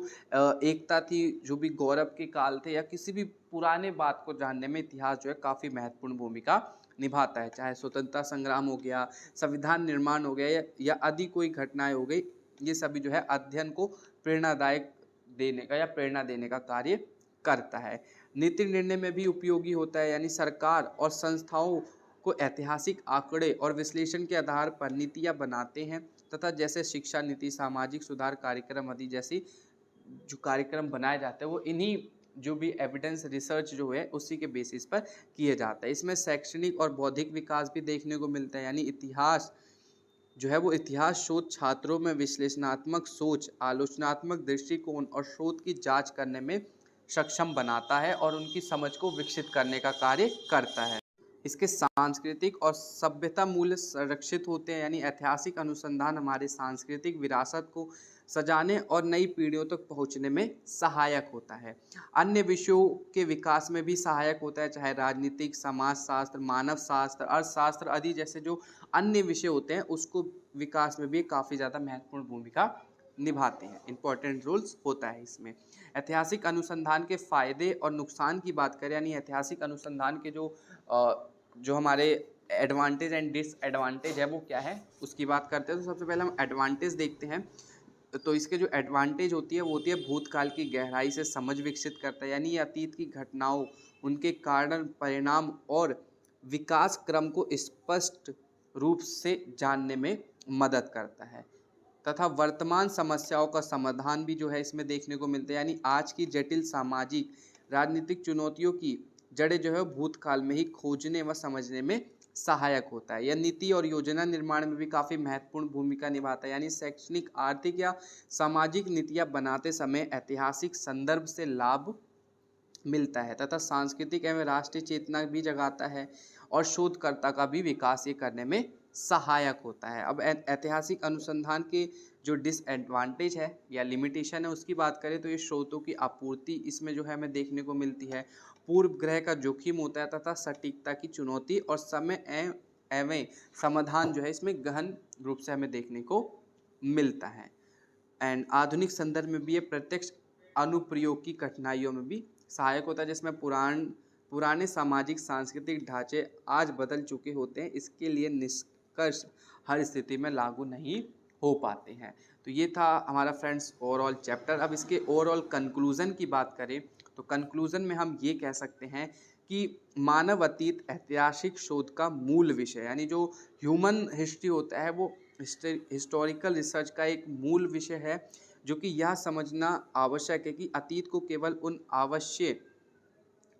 एकता थी, जो भी गौरव के काल थे या किसी भी पुराने बात को जानने में इतिहास जो है काफ़ी महत्वपूर्ण भूमिका निभाता है, चाहे स्वतंत्रता संग्राम हो गया, संविधान निर्माण हो गया या आदि कोई घटनाएं हो गई, ये सभी जो है अध्ययन को प्रेरणादायक देने का या प्रेरणा देने का कार्य करता है। नीति निर्णय में भी उपयोगी होता है, यानी सरकार और संस्थाओं को ऐतिहासिक आंकड़े और विश्लेषण के आधार पर नीतियां बनाते हैं तथा जैसे शिक्षा नीति, सामाजिक सुधार कार्यक्रम आदि जैसी जो कार्यक्रम बनाए जाते हैं वो इन्हीं जो भी एविडेंस रिसर्च जो है उसी के बेसिस पर किए जाते हैं। इसमें शैक्षणिक और बौद्धिक विकास भी देखने को मिलता है, यानी इतिहास जो है वो इतिहास शोध छात्रों में विश्लेषणात्मक सोच, आलोचनात्मक दृष्टिकोण और शोध की जांच करने में सक्षम बनाता है और उनकी समझ को विकसित करने का कार्य करता है। इसके सांस्कृतिक और सभ्यता मूल्य संरक्षित होते हैं, यानी ऐतिहासिक अनुसंधान हमारे सांस्कृतिक विरासत को सजाने और नई पीढ़ियों तक पहुंचने में सहायक होता है। अन्य विषयों के विकास में भी सहायक होता है, चाहे राजनीतिक, समाजशास्त्र, मानव शास्त्र, अर्थशास्त्र आदि जैसे जो अन्य विषय होते हैं उसको विकास में भी काफ़ी ज़्यादा महत्वपूर्ण भूमिका निभाते हैं, इंपॉर्टेंट रोल्स होता है इसमें। ऐतिहासिक अनुसंधान के फायदे और नुकसान की बात करें, यानी ऐतिहासिक अनुसंधान के जो हमारे एडवांटेज एंड डिसएडवांटेज है वो क्या है उसकी बात करते हैं। तो सबसे पहले हम एडवांटेज देखते हैं। तो इसके जो एडवांटेज होती है वो होती है भूतकाल की गहराई से समझ विकसित करता है, यानी अतीत की घटनाओं, उनके कारण, परिणाम और विकास क्रम को स्पष्ट रूप से जानने में मदद करता है तथा वर्तमान समस्याओं का समाधान भी जो है इसमें देखने को मिलता है, यानी आज की जटिल सामाजिक राजनीतिक चुनौतियों की जड़ें जो है भूतकाल में ही खोजने व समझने में सहायक होता है। यह नीति और योजना निर्माण में भी काफ़ी महत्वपूर्ण भूमिका निभाता है, यानी शैक्षणिक, आर्थिक या सामाजिक नीतियाँ बनाते समय ऐतिहासिक संदर्भ से लाभ मिलता है तथा सांस्कृतिक एवं राष्ट्रीय चेतना भी जगाता है और शोधकर्ता का भी विकास ये करने में सहायक होता है। अब ऐतिहासिक अनुसंधान के जो डिसएडवांटेज है या लिमिटेशन है उसकी बात करें तो ये स्रोतों की आपूर्ति इसमें जो है हमें देखने को मिलती है, पूर्व ग्रह का जोखिम होता है तथा सटीकता की चुनौती और समय एवं समाधान जो है इसमें गहन रूप से हमें देखने को मिलता है। एंड आधुनिक संदर्भ में भी ये प्रत्यक्ष अनुप्रयोग की कठिनाइयों में भी सहायक होता है, जिसमें पुराने सामाजिक सांस्कृतिक ढांचे आज बदल चुके होते हैं, इसके लिए निष्कर्ष हर स्थिति में लागू नहीं हो पाते हैं। तो ये था हमारा फ्रेंड्स ओवरऑल चैप्टर। अब इसके ओवरऑल कंक्लूज़न की बात करें तो कंक्लूज़न में हम ये कह सकते हैं कि मानव अतीत ऐतिहासिक शोध का मूल विषय, यानी जो ह्यूमन हिस्ट्री होता है वो हिस्टोरिकल रिसर्च का एक मूल विषय है, जो कि यह समझना आवश्यक है कि अतीत को केवल उन आवश्यक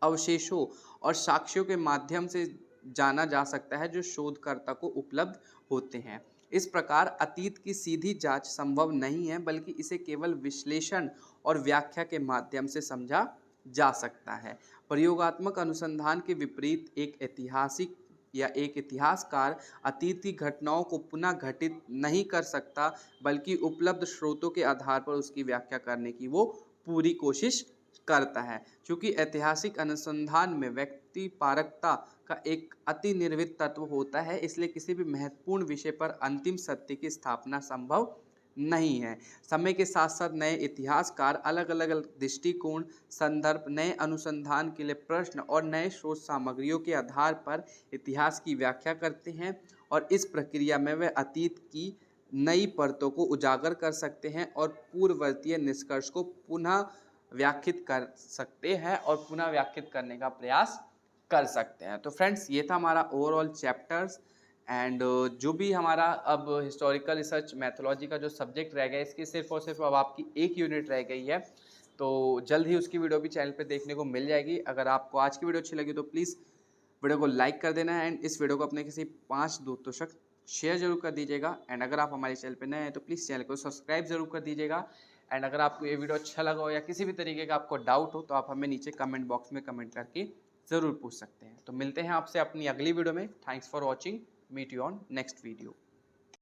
अवशेषों और साक्ष्यों के माध्यम से जाना जा सकता है जो शोधकर्ता को उपलब्ध होते हैं। इस प्रकार अतीत की सीधी जांच संभव नहीं है, बल्कि इसे केवल विश्लेषण और व्याख्या के माध्यम से समझा जा सकता है। प्रयोगात्मक अनुसंधान के विपरीत एक इतिहासकार अतीत की घटनाओं को पुनः घटित नहीं कर सकता, बल्कि उपलब्ध स्रोतों के आधार पर उसकी व्याख्या करने की वो पूरी कोशिश करता है। क्योंकि ऐतिहासिक अनुसंधान में व्यक्तिपरकता का एक अति निर्मित तत्व होता है, इसलिए किसी भी महत्वपूर्ण विषय पर अंतिम सत्य की स्थापना संभव नहीं है। समय के साथ साथ नए इतिहासकार अलग अलग दृष्टिकोण, संदर्भ, नए अनुसंधान के लिए प्रश्न और नए शोध सामग्रियों के आधार पर इतिहास की व्याख्या करते हैं और इस प्रक्रिया में वे अतीत की नई परतों को उजागर कर सकते हैं और पूर्ववर्तीय निष्कर्ष को पुनः व्याख्यात कर सकते हैं और पुनः व्याख्यात करने का प्रयास कर सकते हैं। तो फ्रेंड्स ये था हमारा ओवरऑल चैप्टर्स एंड जो भी हमारा अब हिस्टोरिकल रिसर्च मैथोलॉजी का जो सब्जेक्ट रह गया इसकी सिर्फ और सिर्फ अब आपकी एक यूनिट रह गई है, तो जल्द ही उसकी वीडियो भी चैनल पे देखने को मिल जाएगी। अगर आपको आज की वीडियो अच्छी लगी तो प्लीज़ वीडियो को लाइक कर देना एंड इस वीडियो को अपने किसी 5 दोस्तों तक शेयर जरूर कर दीजिएगा एंड अगर आप हमारे चैनल पर नए हैं तो प्लीज़ चैनल को सब्सक्राइब जरूर कर दीजिएगा। एंड अगर आपको ये वीडियो अच्छा लगा हो या किसी भी तरीके का आपको डाउट हो तो आप हमें नीचे कमेंट बॉक्स में कमेंट करके ज़रूर पूछ सकते हैं। तो मिलते हैं आपसे अपनी अगली वीडियो में। Thanks for watching, meet you on next video.